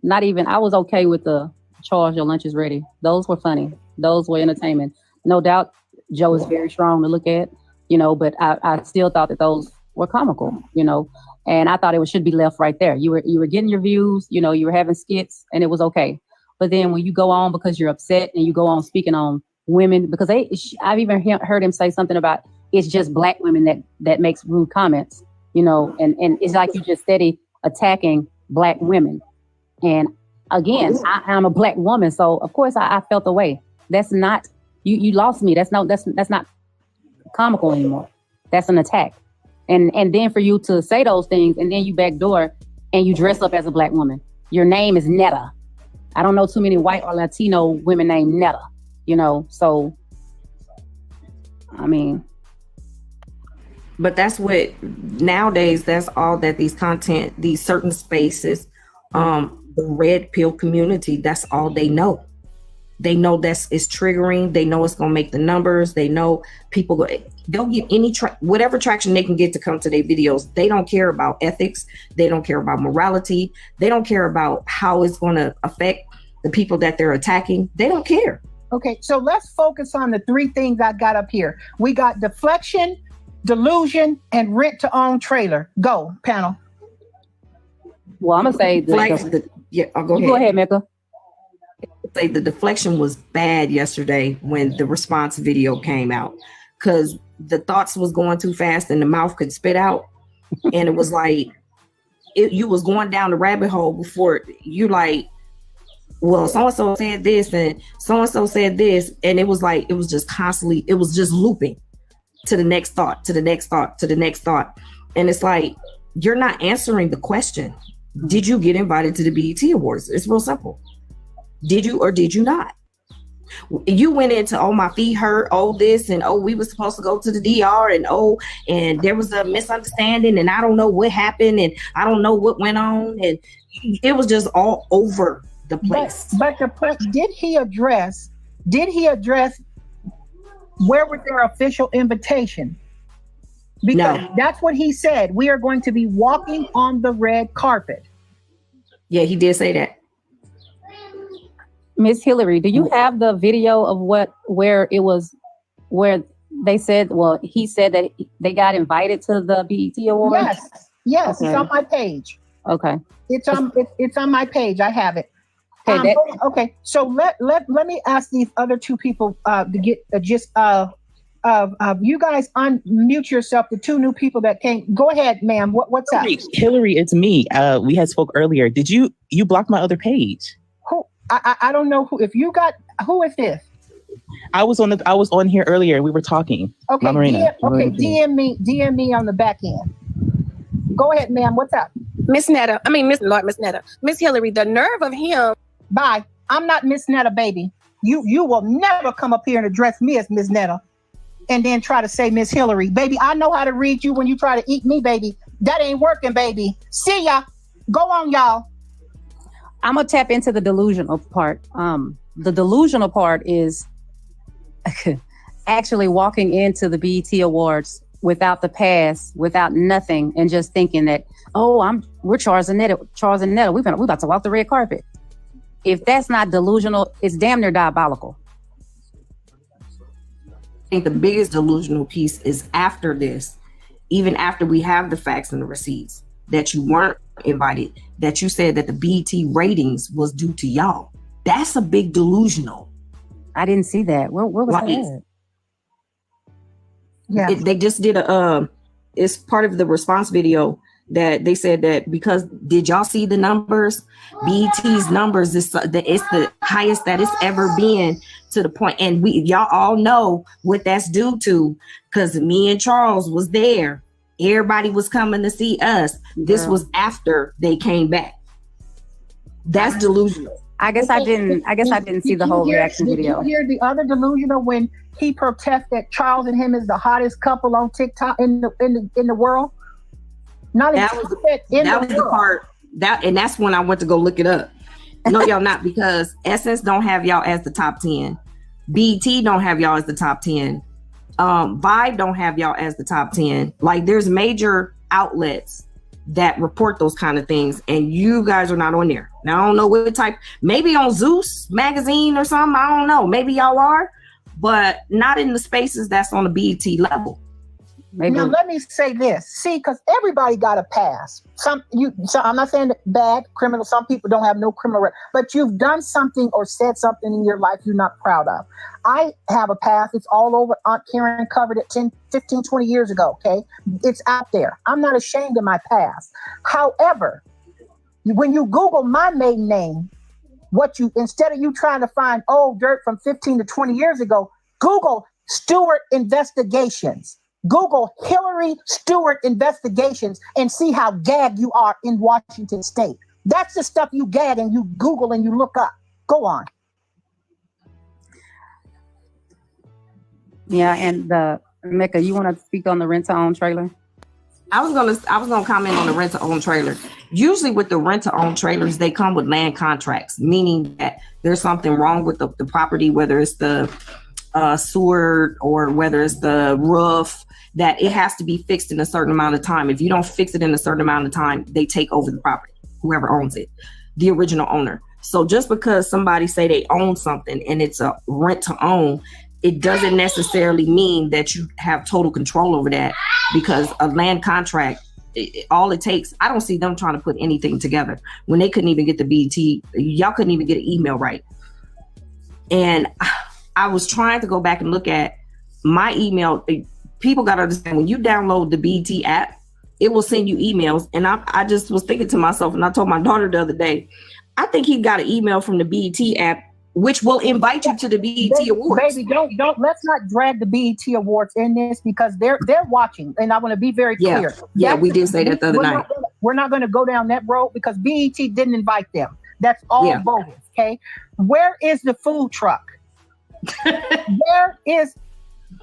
was okay with the Charles, your lunch is ready. Those were funny. Those were entertainment. No doubt Joe is very strong to look at, but I still thought that those were comical, and I thought it should be left right there. You were getting your views, you were having skits and it was okay. But then when you go on because you're upset and you go on speaking on women, because I've even heard him say something about it's just Black women that makes rude comments, and it's like you just steady attacking Black women. And again, I'm a Black woman, so of course I felt the way. That's not you lost me. That's not comical anymore. That's an attack. And then for you to say those things and then you backdoor and you dress up as a Black woman. Your name is Netta. I don't know too many white or Latino women named Netta, so, I mean. But that's what, nowadays, that's all that these certain spaces, the red pill community, that's all they know. They know it's triggering. They know it's going to make the numbers. They know people, they'll get whatever traction they can get to come to their videos. They don't care about ethics. They don't care about morality. They don't care about how it's going to affect the people that they're attacking. They don't care. Okay, so let's focus on the 3 things I got up here. We got deflection, delusion, and rent to own trailer. Go, panel. Well, I'm going to say I'll go ahead. Go ahead, Mecca. Say the deflection was bad yesterday when the response video came out, because the thoughts was going too fast and the mouth could spit out, and it was like you was going down the rabbit hole before you like, well, so-and-so said this and so-and-so said this, and it was just constantly, it was just looping to the next thought, to the next thought, to the next thought. And it's like, you're not answering the question. Did you get invited to the BET Awards? It's real simple. Did you or did you not? You went into, oh, my feet hurt, oh, this, and oh, we were supposed to go to the DR, and oh, and there was a misunderstanding, and I don't know what happened, and I don't know what went on, and it was just all over the place. But the point, did he address where was their official invitation? Because that's what he said. We are going to be walking on the red carpet. Yeah, he did say that. Miss Hillary, do you have the video of where They said, well, he said that they got invited to the BET Awards. Yes, Okay. It's on my page. Okay. It's on my page. I have it. Okay. Okay. So let me ask these other two people to get a gist of you guys unmute yourself. The two new people that came. Go ahead, ma'am. What's up? Hillary, it's me. We had spoke earlier. Did you block my other page? Who? I don't know who. If you got, who is this? I was on here earlier and we were talking. Okay. DM me on the back end. Go ahead, ma'am. What's up? Miss Netta. Miss Hillary, the nerve of him. Bye. I'm not Miss Netta, baby. You will never come up here and address me as Miss Netta and then try to say Miss Hillary. Baby, I know how to read you when you try to eat me, baby. That ain't working, baby. See ya. Go on, y'all. I'm going to tap into the delusional part. The delusional part is actually walking into the BET Awards without the pass, without nothing, and just thinking that, we're Charles and Netta. We're about to walk the red carpet. If that's not delusional, it's damn near diabolical. I think the biggest delusional piece is after this, even after we have the facts and the receipts, that you weren't invited, that you said that the BET ratings was due to y'all. That's a big delusional. I didn't see that. Where was that? Yeah. They just did it's part of the response video that they said that because did y'all see the numbers? BET's numbers it's the highest that it's ever been to the point, and y'all all know what that's due to because me and Charles was there. Everybody was coming to see us. This was after they came back. That's delusional. I guess I didn't see the whole reaction video. Did you hear the other delusional when he protests that Charles and him is the hottest couple on TikTok in the world? That was the part and that's when I went to go look it up. No, y'all not, because Essence don't have y'all as the top 10. BET don't have y'all as the top 10. Vibe don't have y'all as the top 10. Like there's major outlets that report those kind of things, and you guys are not on there. Now I don't know what type, maybe on Zeus magazine or something. I don't know. Maybe y'all are, but not in the spaces that's on the BET level. Maybe. Now let me say this. See, because everybody got a pass. I'm not saying bad criminal. Some people don't have no criminal record, but you've done something or said something in your life you're not proud of. I have a pass. It's all over. Aunt Karen covered it 10, 15, 20 years ago. Okay. It's out there. I'm not ashamed of my past. However, when you Google my maiden name, instead of you trying to find old dirt from 15 to 20 years ago, Google Stewart Investigations. Google Hillary Stewart Investigations and see how gagged you are in Washington State. That's the stuff you gag and you Google and you look up. Go on. Yeah, and Mecca, you want to speak on the rent-to-own trailer? I was gonna comment on the rent-to-own trailer. Usually with the rent-to-own trailers, they come with land contracts, meaning that there's something wrong with the property, whether it's the sewer or whether it's the roof, that it has to be fixed in a certain amount of time. If you don't fix it in a certain amount of time, they take over the property, whoever owns it, the original owner. So just because somebody say they own something and it's a rent to own, it doesn't necessarily mean that you have total control over that, because a land contract, all it takes, I don't see them trying to put anything together when they couldn't even get the BET. Y'all couldn't even get an email right. And I was trying to go back and look at my email. People got to understand, when you download the BET app, it will send you emails. And I just was thinking to myself, and I told my daughter the other day, I think he got an email from the BET app, which will invite you to the BET Awards. Baby, don't let's not drag the BET Awards in this, because they're watching, and I want to be very clear. Yeah, we did say that the other night. We're not going to go down that road because BET didn't invite them. That's all bogus. Okay, where is the food truck? Where is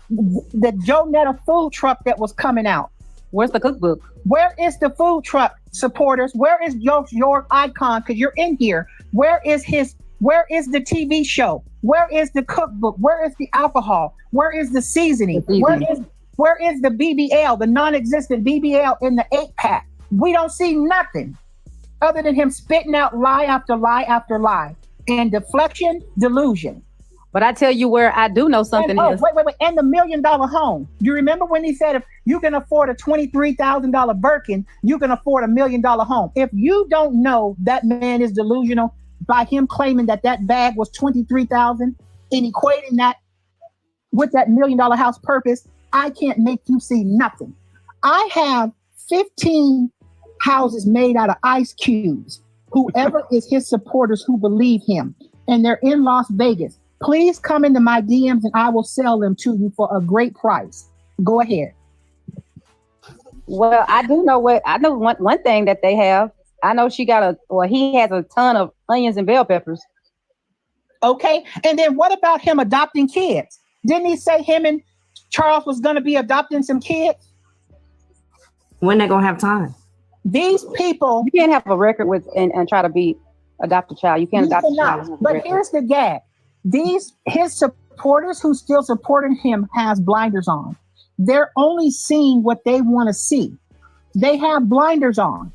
the Joe Netta food truck that was coming out? Where's the cookbook? Where is the food truck, supporters? Where is your icon? Because you're in here. Where is the TV show? Where is the cookbook? Where is the alcohol? Where is the seasoning? Where is the BBL, the non-existent BBL in the 8-pack? We don't see nothing other than him spitting out lie after lie after lie, and deflection, delusion. But I tell you where I do know something and, is. wait. And the $1 million home. You remember when he said if you can afford a $23,000 Birkin, you can afford a $1 million home. If you don't know that man is delusional by him claiming that bag was $23,000 and equating that with that $1 million house purpose, I can't make you see nothing. I have 15 houses made out of ice cubes. Whoever is his supporters who believe him, and they're in Las Vegas. Please come into my DMs and I will sell them to you for a great price. Go ahead. Well, I know one thing that they have. I know he has a ton of onions and bell peppers. Okay. And then what about him adopting kids? Didn't he say him and Charles was going to be adopting some kids? When they going to have time? These people. You can't have a record with and try to adopt a child. You can't adopt a child. But here's the gag. His supporters who still supporting him has blinders on. They're only seeing what they want to see. They have blinders on.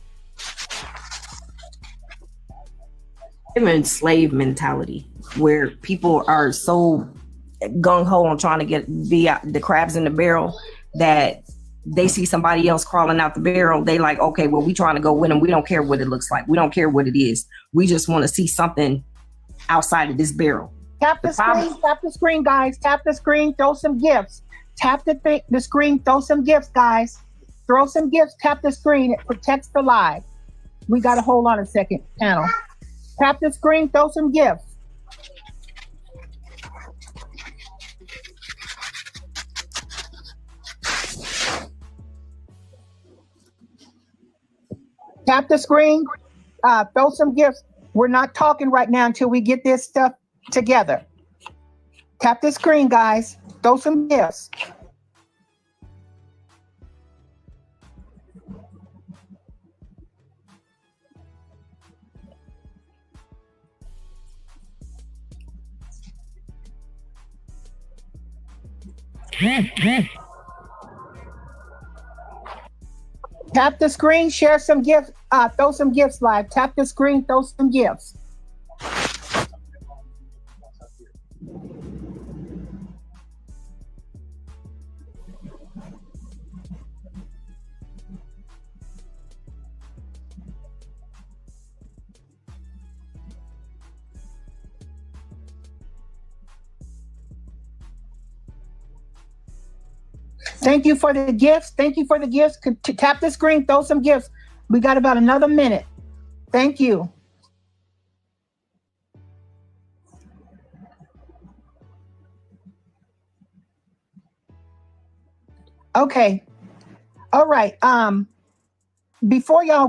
In slave mentality where people are so gung-ho on trying to be the crabs in the barrel that they see somebody else crawling out the barrel. They like, okay, well, we trying to go win them. We don't care what it looks like. We don't care what it is. We just want to see something outside of this barrel. Tap the screen, guys. Tap the screen, throw some gifts. Tap the screen, throw some gifts, guys. Throw some gifts, tap the screen. It protects the live. We got to hold on a second, panel. Tap the screen, throw some gifts. Tap the screen, throw some gifts. We're not talking right now until we get this stuff together. Tap the screen, guys. Throw some gifts. Tap the screen, share some gifts, throw some gifts live. Tap the screen, throw some gifts. Thank you for the gifts. Thank you for the gifts. Tap the screen, throw some gifts. We got about another minute. Thank you. Okay. All right. Before y'all,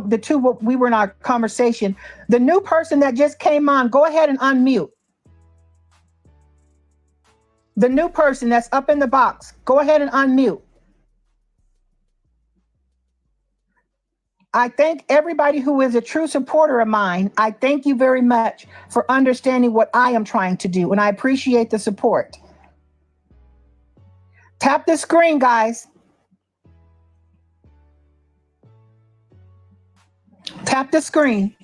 we were in our conversation. The new person that just came on, go ahead and unmute. The new person that's up in the box, go ahead and unmute. I thank everybody who is a true supporter of mine. I thank you very much for understanding what I am trying to do, and I appreciate the support. Tap the screen, guys. Tap the screen.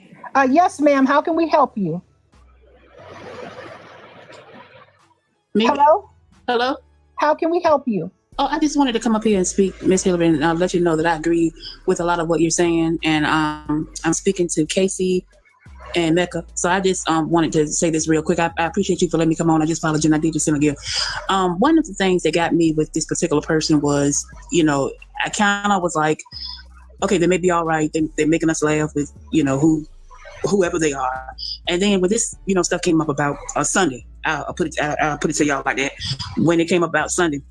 Yes, ma'am. How can we help you? Me? Hello? How can we help you? Oh, I just wanted to come up here and speak, Miss Hillary, and let you know that I agree with a lot of what you're saying. And I'm speaking to Casey and Mecca. So I just wanted to say this real quick. I appreciate you for letting me come on. I just followed you and I did just send a gift. One of the things that got me with this particular person was, I kind of was like, okay, they may be all right. They're making us laugh with, whoever they are. And then when this, stuff came up about Sunday, I'll put it to y'all like that. When it came about Sunday,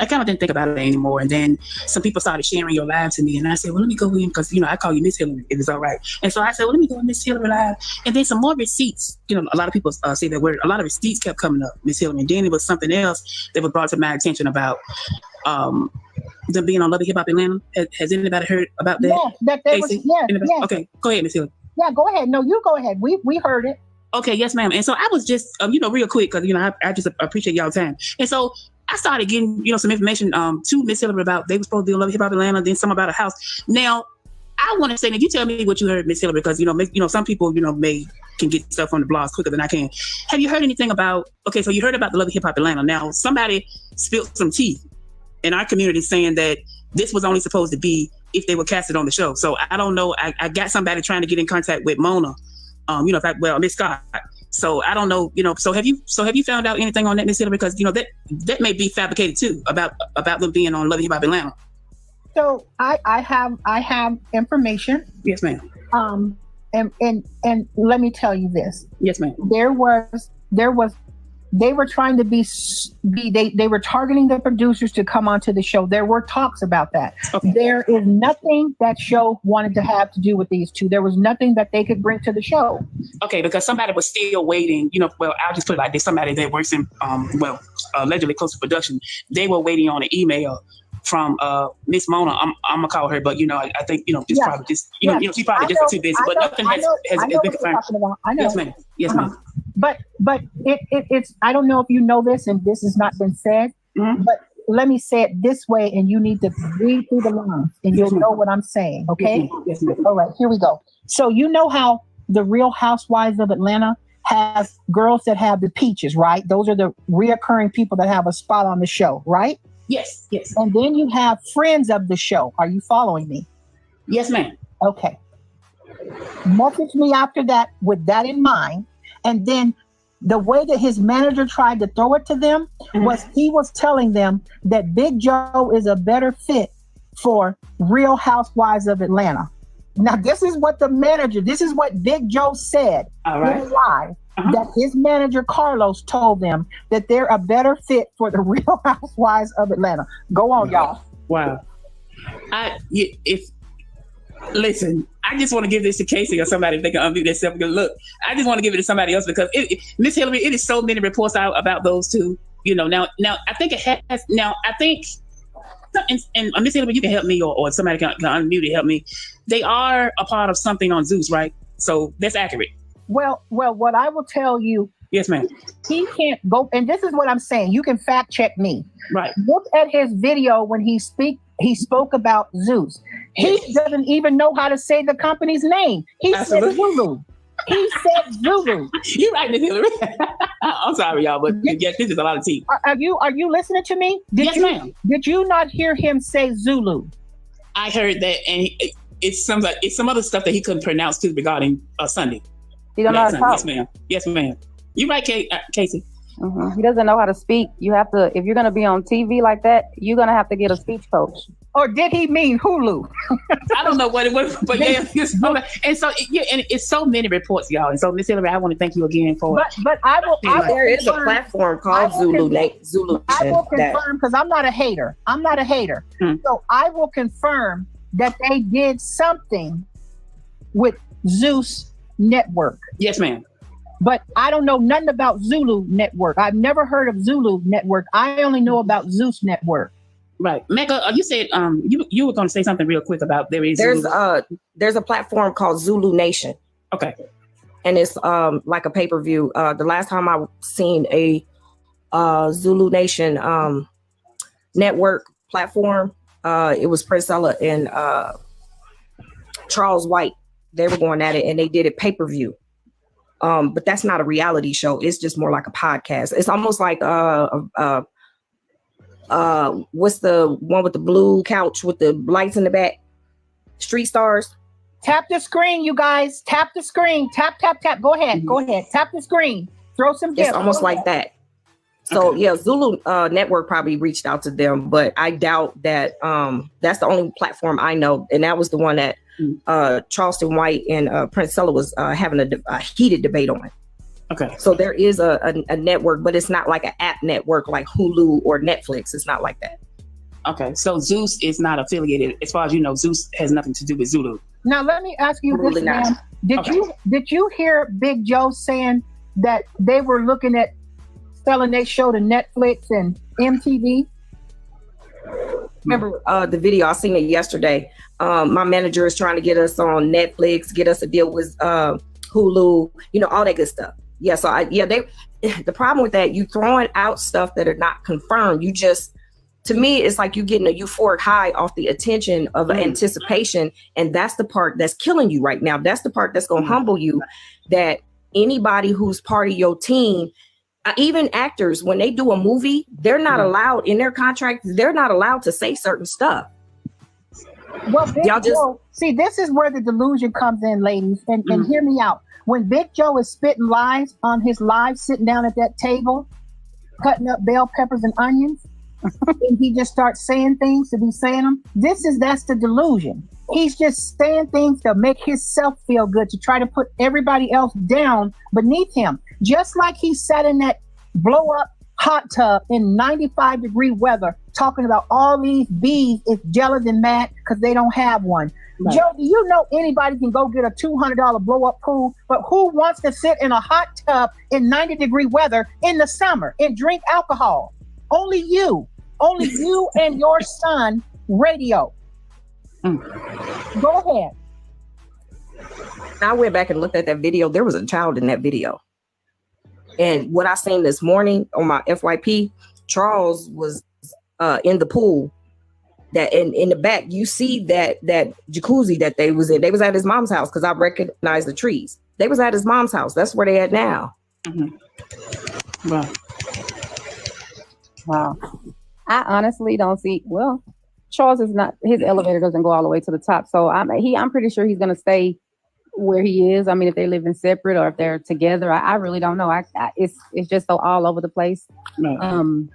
I kind of didn't think about it anymore. And then some people started sharing your live to me. And I said, well, let me go in because, I call you Miss Hillary if it's all right. And so I said, well, let me go in Miss Hillary live. And then some more receipts, a lot of people say that word. A lot of receipts kept coming up, Miss Hillary. And then it was something else that was brought to my attention about them being on Love and Hip Hop Atlanta. Has anybody heard about that? Yes. Okay, go ahead, Miss Hillary. Yeah, go ahead. No, you go ahead. We heard it. Okay, yes, ma'am. And so I was just, real quick, because, I just appreciate y'all's time. And so I started getting, some information to Miss Hillary about they were supposed to be on Love Hip Hop Atlanta, then some about a house. Now, I want to say that you tell me what you heard, Miss Hillary, because some people can get stuff on the blogs quicker than I can. Have you heard anything about? Okay, so you heard about the Love and Hip Hop Atlanta. Now somebody spilled some tea in our community saying that this was only supposed to be if they were casted on the show. So I don't know. I got somebody trying to get in contact with Mona. Miss Scott. So I don't know. So have you found out anything on that, Miss Hillary? Because that may be fabricated too about them being on Love and Hip Hop Atlanta. So I have information. Yes, ma'am. And let me tell you this. Yes, ma'am. They were trying to they were targeting the producers to come onto the show. There were talks about that. Okay. There is nothing that show wanted to have to do with these two. There was nothing that they could bring to the show. Okay, because somebody was still waiting. I'll just put it like this: somebody that works in allegedly close to production, they were waiting on an email from Miss Mona. I'm gonna call her, but I think she's probably just she's probably just too busy. But nothing has been confirmed. I know. Yes, ma'am. Yes, ma'am. But it's I don't know if you know this, and this has not been said. Mm-hmm. But let me say it this way, and you need to read through the lines, and you'll know what I'm saying. Okay? Yes, ma'am. All right, here we go. So you know how the Real Housewives of Atlanta has girls that have the peaches, right? Those are the reoccurring people that have a spot on the show, right? Yes. And then you have friends of the show. Are you following me? Yes, ma'am. Okay. Message me after that with that in mind. And then the way that his manager tried to throw it to them was he was telling them that Big Joe is a better fit for Real Housewives of Atlanta. Now, this is what Big Joe said. All right. Live. That his manager Carlos told them that they're a better fit for the Real Housewives of Atlanta. Go on, y'all. Wow. Listen, I just want to give this to Casey or somebody if they can unmute themselves. Look, I just want to give it to somebody else because Miss Hillary, it is so many reports out about those two. Now I think it has. Now I think, and Miss Hillary, you can help me or somebody can unmute it, help me. They are a part of something on Zeus, right? So that's accurate. Well, what I will tell you. Yes, ma'am. He can't go, and this is what I'm saying. You can fact check me. Right. Look at his video when he spoke about Zeus. He doesn't even know how to say the company's name. He said Zulu. He said Zulu. You're right, Miss Hillary. I'm sorry, y'all, but yes, this is a lot of tea. Are you listening to me? Yes, ma'am. Did you not hear him say Zulu? I heard that, and it's some other stuff that he couldn't pronounce too regarding Sunday. He don't know how to talk. Yes, ma'am. Yes, ma'am. You're right, Casey. Mm-hmm. He doesn't know how to speak. You have to, if you're going to be on TV like that, you're going to have to get a speech coach. Or did he mean Hulu? I don't know what it was, but yeah. And so it's so many reports, y'all. And so, Miss Hillary, I want to thank you again for. But I will. There is a platform called Zulu Nation. I will confirm because I'm not a hater. So I will confirm that they did something with Zeus Network. Yes, ma'am. But I don't know nothing about Zulu Network. I've never heard of Zulu Network. I only know about Zeus Network. Right. Mecca, you said you were going to say something real quick about there's a platform called Zulu Nation. Okay. And it's like a pay-per-view. The last time I seen a Zulu Nation network platform, it was Priscilla and Charles White. They were going at it and they did it pay-per-view. But that's not a reality show. It's just more like a podcast. It's almost like what's the one with the blue couch with the lights in the back? Street Stars. Tap the screen, you guys. Tap the screen. Tap. Go ahead. Tap the screen. Throw some gifts. It's almost like that. So yeah, Zulu Network probably reached out to them, but I doubt that that's the only platform I know. And that was the one that Charleston White and Princella was having a heated debate on. Okay. So there is a network, but it's not like an app network like Hulu or Netflix. It's not like that. Okay. So Zeus is not affiliated. As far as you know, Zeus has nothing to do with Zulu. Now let me ask you this, ma'am. Did you hear Big Joe saying that they were looking at selling their show to Netflix and MTV? Remember the video? I seen it yesterday. My manager is trying to get us on Netflix, get us a deal with Hulu, all that good stuff. Yeah. So the problem with that, you throwing out stuff that are not confirmed. You just to me, it's like you getting a euphoric high off the attention of anticipation. And that's the part that's killing you right now. That's the part that's going to humble you, that anybody who's part of your team, even actors, when they do a movie, they're not allowed in their contract. They're not allowed to say certain stuff. Well, see, this is where the delusion comes in, ladies. And hear me out. When Big Joe is spitting lies on his live, sitting down at that table, cutting up bell peppers and onions, and he just starts saying things to be saying them. That's the delusion. He's just saying things to make himself feel good, to try to put everybody else down beneath him. Just like he sat in that blow up hot tub in 95-degree weather, talking about all these bees is jealous and mad because they don't have one. Right. Joe, do you know anybody can go get a $200 blow up pool, but who wants to sit in a hot tub in 90-degree weather in the summer and drink alcohol? Only you and your son, Radio. Go ahead. I went back and looked at that video. There was a child in that video. And what I seen this morning on my FYP, Charles was in the pool. That in the back, you see that jacuzzi that they was in. They was at his mom's house because I recognized the trees. They was at his mom's house. That's where they at now. Wow. I honestly don't see. Well, Charles is not. His elevator doesn't go all the way to the top, so I'm pretty sure he's gonna stay where he is. I mean, if they're living separate or if they're together, I really don't know. It's just so all over the place. No.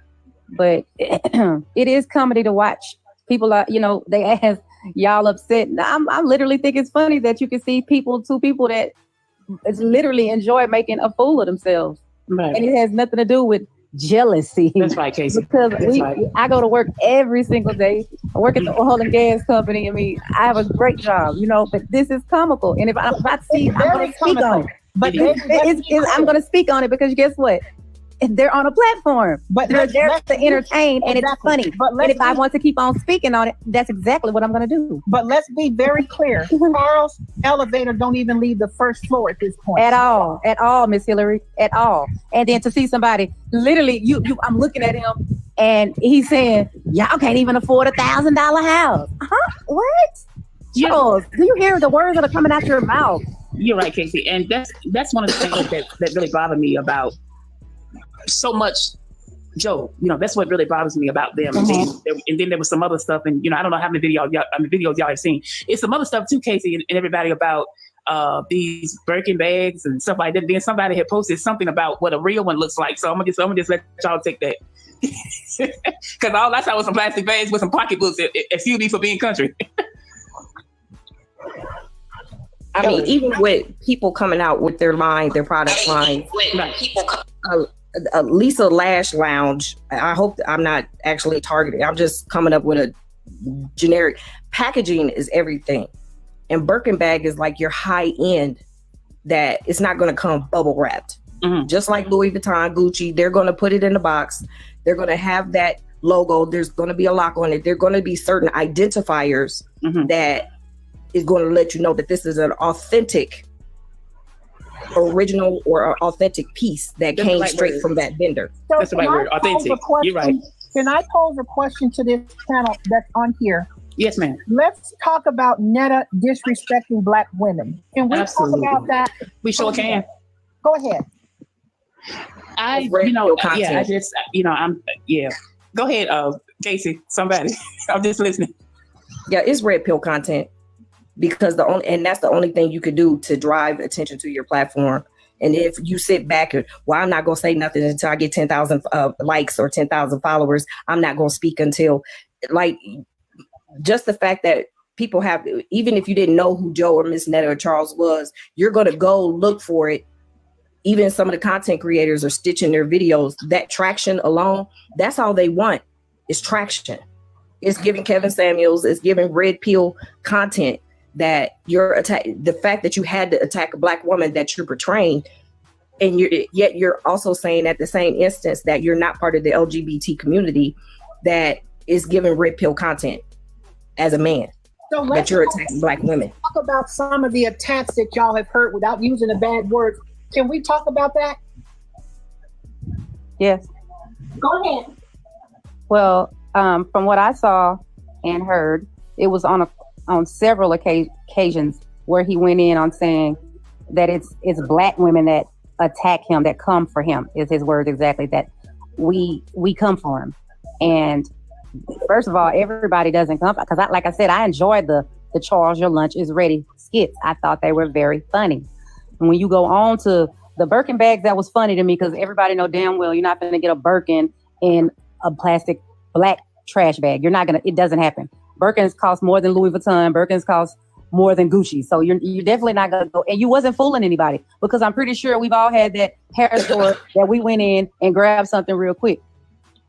But it is comedy to watch. People are, they ask y'all upset. I literally think it's funny that you can see two people that literally enjoy making a fool of themselves, right. And it has nothing to do with jealousy. That's right, Casey. Because I go to work every single day. I work at the oil and gas company. I mean, I have a great job, but this is comical. And if I see, I'm going to speak on it. But I'm going to speak on it because guess what? They're on a platform, but they're there to entertain, and it's funny. And if I want to keep on speaking on it, that's exactly what I'm going to do. But let's be very clear: Charles' elevator don't even leave the first floor at this point. At all, Miss Hillary, at all. And then to see somebody, literally, I'm looking at him, and he's saying, "Y'all can't even afford $1,000 house." Huh? What? Charles, do you hear the words that are coming out your mouth? You're right, Casey, and that's one of the things that really bothered me about so much Joe. That's what really bothers me about them. Mm-hmm. And then there was some other stuff, and I don't know how many videos y'all have seen. It's some other stuff too, Casey, and everybody about these Birkin bags and stuff like that. Then somebody had posted something about what a real one looks like. So I'm gonna just let y'all take that. Because all I saw was some plastic bags with some pocketbooks. Excuse me for being country. I mean, even with people coming out with their product line, Lisa Lash Lounge. I hope I'm not actually targeted. I'm just coming up with a generic. Packaging is everything, and Birkin bag is like your high end. That it's not going to come bubble wrapped, just like Louis Vuitton, Gucci. They're going to put it in the box. They're going to have that logo. There's going to be a lock on it. There are going to be certain identifiers that is going to let you know that this is an authentic, original or authentic piece that came straight from that vendor. So that's the right word, authentic. You're right. Can I pose a question to this panel that's on here? Yes, ma'am. Let's talk about Netta disrespecting Black women. Can we talk about that? We sure can. Go ahead. Go ahead, Casey, somebody. I'm just listening. Yeah, it's red pill content. Because that's the only thing you could do to drive attention to your platform. And if you sit back and, I'm not going to say nothing until I get 10,000 likes or 10,000 followers. I'm not going to speak until, just the fact that people have, even if you didn't know who Joe or Miss Netta or Charles was, you're going to go look for it. Even some of the content creators are stitching their videos. That traction alone, that's all they want is traction. It's giving Kevin Samuels, it's giving red pill content. That the fact that you had to attack a Black woman that you're portraying, and yet you're also saying at the same instance that you're not part of the LGBT community, that is giving red pill content as a man. So that you're attacking Black women. Talk about some of the attacks that y'all have heard without using the bad words. Can we talk about that? Yes. Go ahead. Well, From what I saw and heard, it was on several occasions where he went in on saying that it's black women that attack him, that come for him, is his words exactly, that we come for him. And first of all, everybody doesn't come, because like I said, I enjoyed the Charles, your lunch is ready skits. I thought they were very funny. And when you go on to the Birkin bags, that was funny to me, because everybody know damn well you're not going to get a Birkin in a plastic black trash bag. You're not going to, it doesn't happen. Birkins cost more than Louis Vuitton. Birkins cost more than Gucci. So you're definitely not going to go. And you wasn't fooling anybody, because I'm pretty sure we've all had that hair store that we went in and grabbed something real quick,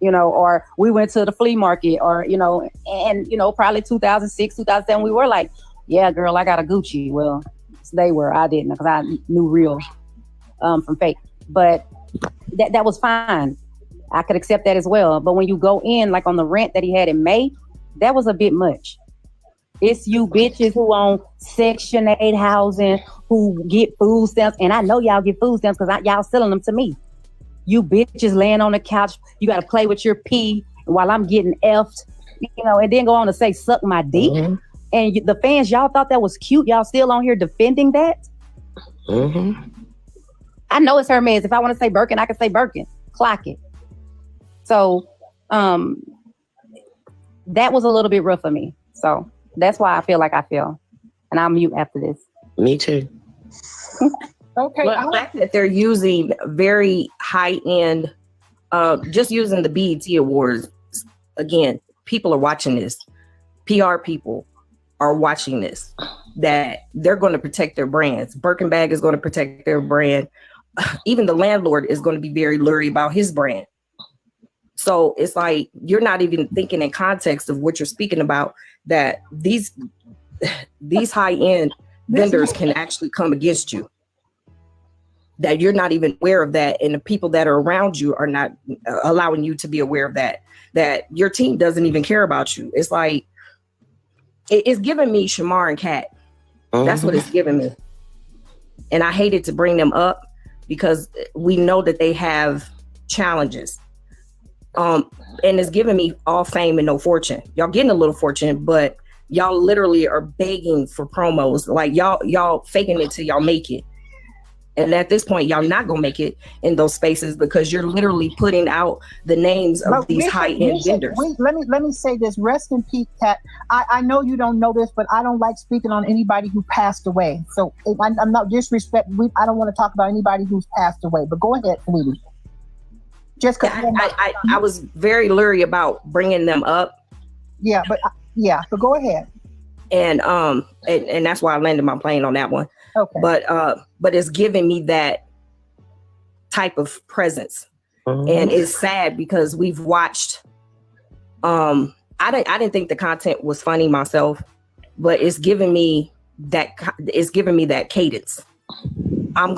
or we went to the flea market, or, and, probably 2006, 2007, we were like, yeah, girl, I got a Gucci. Well, they were, I didn't, because I knew real from fake. But that was fine. I could accept that as well. But when you go in, like on the rent that he had in May, that was a bit much. It's you bitches who own Section 8 housing, who get food stamps. And I know y'all get food stamps because y'all selling them to me. You bitches laying on the couch, you got to play with your pee while I'm getting effed, and then go on to say, suck my dick. Mm-hmm. And the fans, y'all thought that was cute. Y'all still on here defending that? Mm-hmm. I know it's Hermes. If I want to say Birkin, I can say Birkin. Clock it. So that was a little bit rough for me. So that's why I feel like I feel. And I'll mute after this. Me too. Okay. The fact that they're using very high-end, just using the BET Awards, again, people are watching this. PR people are watching this, that they're going to protect their brands. Birkin bag is going to protect their brand. Even the landlord is going to be very leery about his brand. So it's like, you're not even thinking in context of what you're speaking about, that these high-end vendors can actually come against you. That you're not even aware of that. And the people that are around you are not allowing you to be aware of that your team doesn't even care about you. It's like, it's giving me Shamar and Kat. That's what it's giving me. And I hated to bring them up because we know that they have challenges. And it's giving me all fame and no fortune. Y'all getting a little fortune, but y'all literally are begging for promos. Like y'all faking it till y'all make it. And at this point, y'all not gonna make it in those spaces because you're literally putting out the names of these high-end vendors. Let me say this. Rest in peace, Kat. I know you don't know this, but I don't like speaking on anybody who passed away. So I'm not disrespect. I don't want to talk about anybody who's passed away. But go ahead, sweetie. Just because I was very leery about bringing them up. Yeah, but go ahead. And that's why I landed my plane on that one. Okay. But it's giving me that type of presence. And it's sad because we've watched, I didn't think the content was funny myself, but it's giving me that cadence. I'm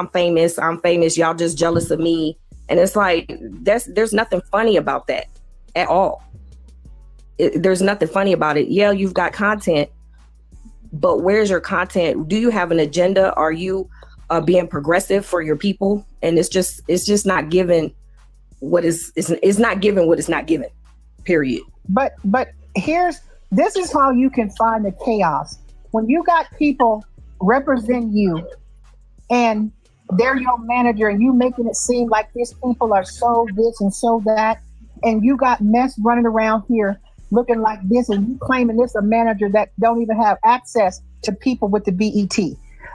famous. Y'all just jealous of me. And it's like, there's nothing funny about that at all. There's nothing funny about it. Yeah, you've got content, but where's your content? Do you have an agenda? Are you being progressive for your people? And it's just not given what is not given what is not given. Period. But this is how you can find the chaos. When you got people represent you and they're your manager and you making it seem like these people are so this and so that, and you got mess running around here looking like this, and you claiming this a manager that don't even have access to people with the BET.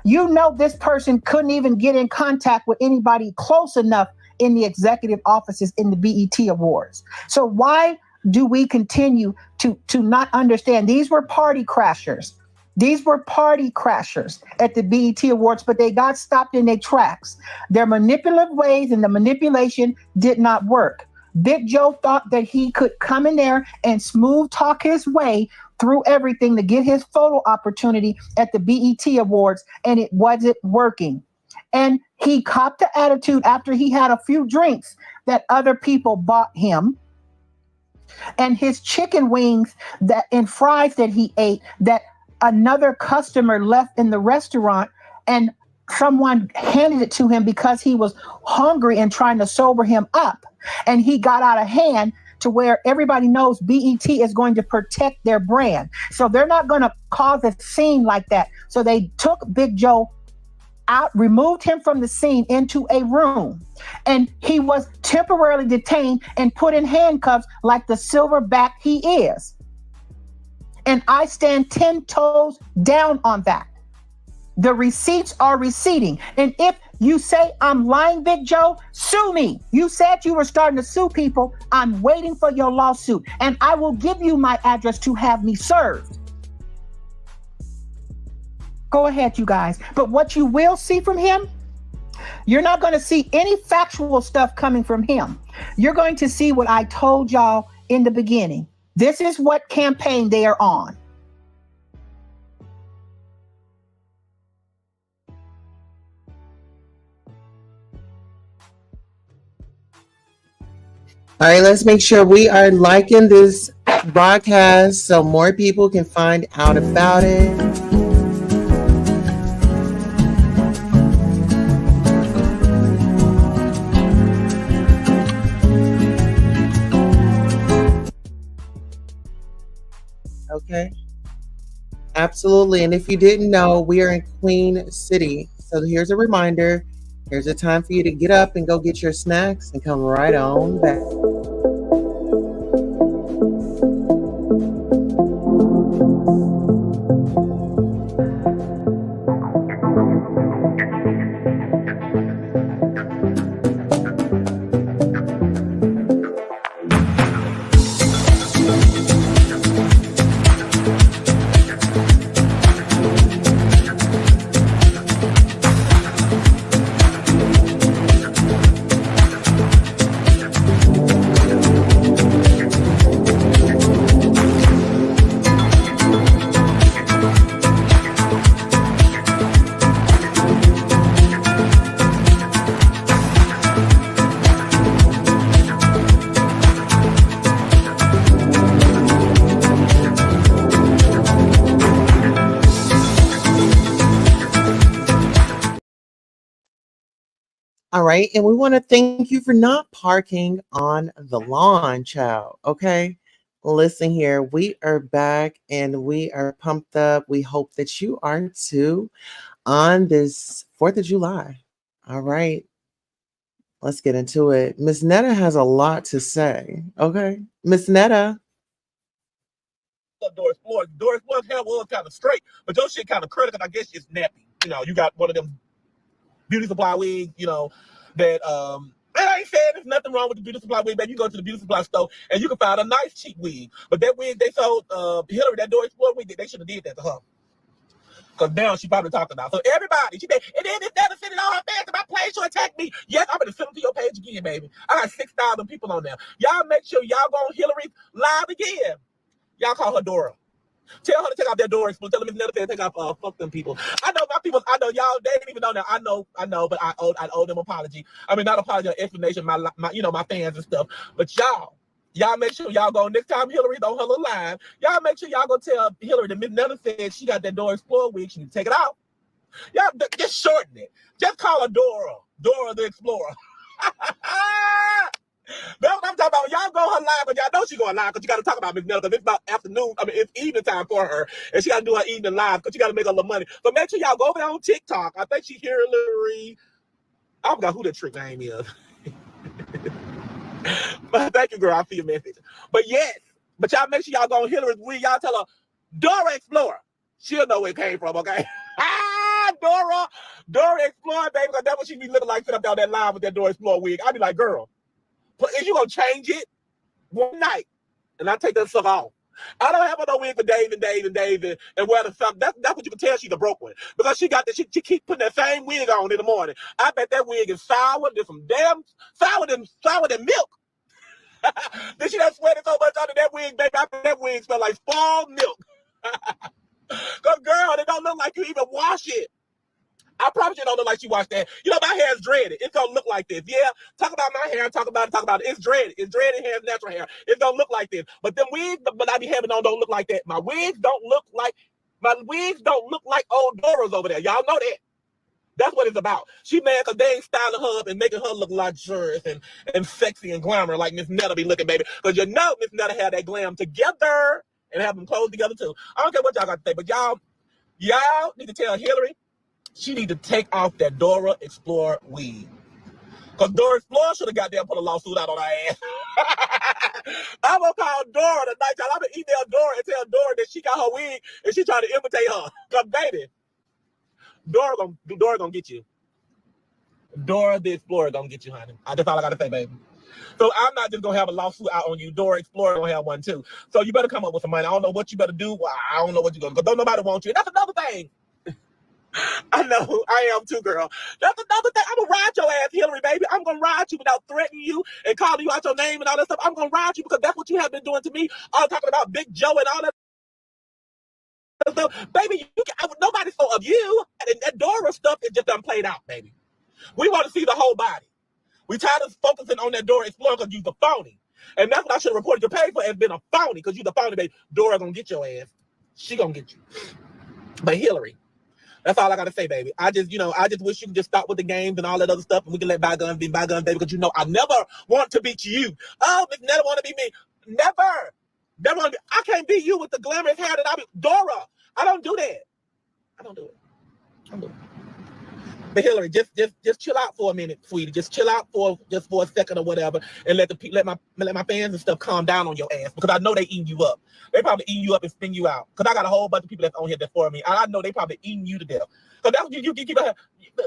You know this person couldn't even get in contact with anybody close enough in the executive offices in the BET Awards. So why do we continue to not understand? These were party crashers. These were party crashers at the BET Awards, but they got stopped in their tracks. Their manipulative ways and the manipulation did not work. Big Joe thought that he could come in there and smooth talk his way through everything to get his photo opportunity at the BET Awards, and it wasn't working. And he copped the attitude after he had a few drinks that other people bought him. And his chicken wings and fries that he ate that another customer left in the restaurant, and someone handed it to him because he was hungry and trying to sober him up. And he got out of hand to where everybody knows BET is going to protect their brand. So they're not going to cause a scene like that. So they took Big Joe out, removed him from the scene into a room, and he was temporarily detained and put in handcuffs like the silverback he is. And I stand 10 toes down on that. The receipts are receding. And if you say I'm lying, Big Joe, sue me. You said you were starting to sue people. I'm waiting for your lawsuit, and I will give you my address to have me served. Go ahead, you guys. But what you will see from him, you're not going to see any factual stuff coming from him. You're going to see what I told y'all in the beginning. This is what campaign they are on. All right, let's make sure we are liking this broadcast so more people can find out about it. Okay. Absolutely. And if you didn't know, we are in Queen City. So here's a reminder. Here's a time for you to get up and go get your snacks and come right on back. All right. And we want to thank you for not parking on the lawn, child. Okay. Listen here. We are back and we are pumped up. We hope that you are too on this 4th of July. All right. Let's get into it. Miss Netta has a lot to say. Okay. Miss Netta. Doris Floyd. Doris Floyd's hair was kind of straight, but your shit kind of curly because I guess it's nappy. You know, you got one of them beauty supply wigs, you know, that and I ain't saying there's nothing wrong with the beauty supply wig, baby. You go to the beauty supply store and you can find a nice cheap wig. But that wig they sold Hillary, that Doris Floyd wig, they should have did that to her. Because now she probably talking about. So everybody, she did, and then this Netta sending all her fans to my page to attack me. Yes, I'm gonna send them to your page again, baby. I got 6,000 people on there. Y'all make sure y'all go on Hillary's live again. Y'all call her Dora. Tell her to take off that door. Tell them Miss Netta said take off fuck them people. I know my people. I know y'all. They didn't even know that. I know. But I owe them apology. I mean, not apology, explanation. My my fans and stuff. But y'all make sure y'all go next time Hillary's on her little live. Y'all make sure y'all go tell Hillary that Miss Netta said she got that Dora Explorer wig. She need to take it out. Y'all just shorten it. Just call her Dora the Explorer. That's what I'm talking about. Y'all go her live, but y'all know she going live because you got to talk about Miss Netta because it's about afternoon. I mean, it's evening time for her, and she got to do her evening live because you got to make a little money. So make sure y'all go over there on TikTok. I think she Hillary. I forgot who the trick name is. But thank you, girl. I see your message. But yes, but y'all make sure y'all go on Hillary's wig. Y'all tell her Dora Explorer. She'll know where it came from. Okay. Dora Explorer, baby. Because that's what she be looking like sitting up down that line with that Dora Explorer wig. I be like, girl. Is you gonna change it one night and I take that stuff off? I don't have no wig for days and wear the stuff. That's what you can tell she's a broke one because she got that. She keep putting that same wig on in the morning. I bet that wig is sour. There's some damn sour than milk. Then she done sweated so much under that wig, baby. I bet that wig smell like fall milk. Cause girl, it don't look like you even wash it. I promise you don't look like she washed that. You know, my hair's dreaded. It's gonna look like this. Yeah, talk about my hair, talk about it. It's dreaded. It's dreaded hair, it's natural hair. It's gonna look like this. But them wigs, but I be having on don't look like that. My wigs don't look like old Dora's over there. Y'all know that. That's what it's about. She mad because they ain't styling her up and making her look luxurious and sexy and glamour like Miss Netta be looking, baby. Because you know Miss Netta had that glam together and have them clothes together too. I don't care what y'all got to say, but y'all need to tell Hillary she need to take off that Dora Explorer weed. Because Dora Explorer should have got there and put a lawsuit out on her ass. I'm going to call Dora tonight, y'all. I'm going to email Dora and tell Dora that she got her wig and she trying to imitate her. Because, baby, Dora gonna get you. Dora the Explorer gonna get you, honey. That's all I gotta say, baby. So I'm not just gonna have a lawsuit out on you. Dora Explorer gonna have one too. So you better come up with some money. I don't know what you better do. Well, I don't know what you're gonna do. Don't nobody want you. And that's another thing. I know. I am too, girl. That's another thing. I'm gonna ride your ass, Hillary, baby. I'm gonna ride you without threatening you and calling you out your name and all that stuff. I'm gonna ride you because that's what you have been doing to me. All talking about Big Joe and all that. So, baby, nobody's so of you. And that Dora stuff is just done played out, baby. We want to see the whole body. We tired of focusing on that Dora Explorer because you're the phony. And that's what I should have reported your pay for as being a phony because you're the phony, baby. Dora gonna get your ass. She gonna get you. But Hillary, that's all I gotta say, baby. I just wish you could just stop with the games and all that other stuff and we can let bygones be bygones, baby, because I never want to beat you. Oh, Miss Netta want to beat me. Never. Never want to be. I can't beat you with the glamorous hair that I be. Dora, I don't do that. I don't do it. But Hillary, just chill out for a minute, sweetie. Just chill out for a second or whatever, and let my fans and stuff calm down on your ass because I know they eating you up. They probably eating you up and spin you out. Because I got a whole bunch of people that's on here that's for me. I know they probably eating you to death. Because that's what you keep.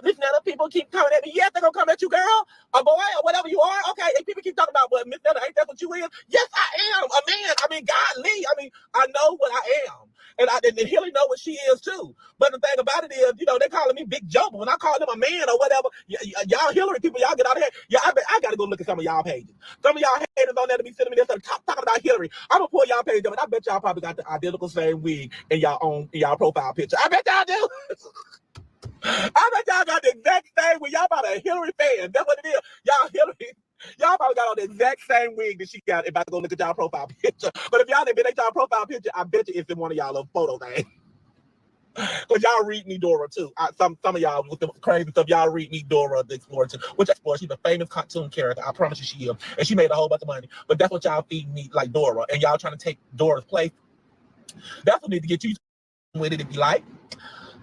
Miss Netta, people keep coming at me. Yes, they're gonna come at you, girl, a boy, or whatever you are. Okay, and people keep talking about, well, Miss Netta, ain't that what you is? Yes, I am a man. I mean, golly. I mean, I know what I am. And Hillary know what she is too. But the thing about it is, they calling me Big Joe. But when I call them a man or whatever, y'all Hillary people, y'all get out of here. Yeah, I gotta go look at some of y'all pages. Some of y'all haters on there to be sending me this stuff talking about Hillary. I'm gonna pull y'all page up, and I bet y'all probably got the identical same wig in y'all profile picture. I bet y'all do. I bet y'all got the exact same wig. Y'all probably a Hillary fan. That's what it is. Y'all Hillary. Y'all probably got on the exact same wig that she got if I go look at y'all profile picture. But if y'all didn't at y'all profile picture, I bet you it's in one of y'all little photos, man. Because y'all read me Dora too. Some of y'all with the crazy stuff, y'all read me Dora the Explorer too. Which Explorer, she's a famous cartoon character. I promise you she is. And she made a whole bunch of money. But that's what y'all feed me like Dora. And y'all trying to take Dora's place. That's what need to get you with it if you like.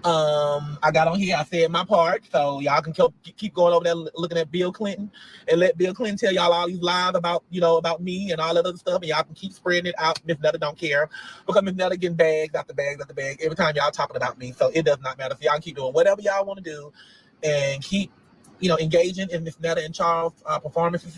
I got on here, I said my part, so y'all can keep going over there looking at Bill Clinton and let Bill Clinton tell y'all all these lies about me and all that other stuff, and y'all can keep spreading it out. Miss Netta don't care because Miss Netta getting bags after bags after bag every time y'all talking about me, so it does not matter. So y'all can keep doing whatever y'all want to do and keep engaging in Miss Netta and Charles performances,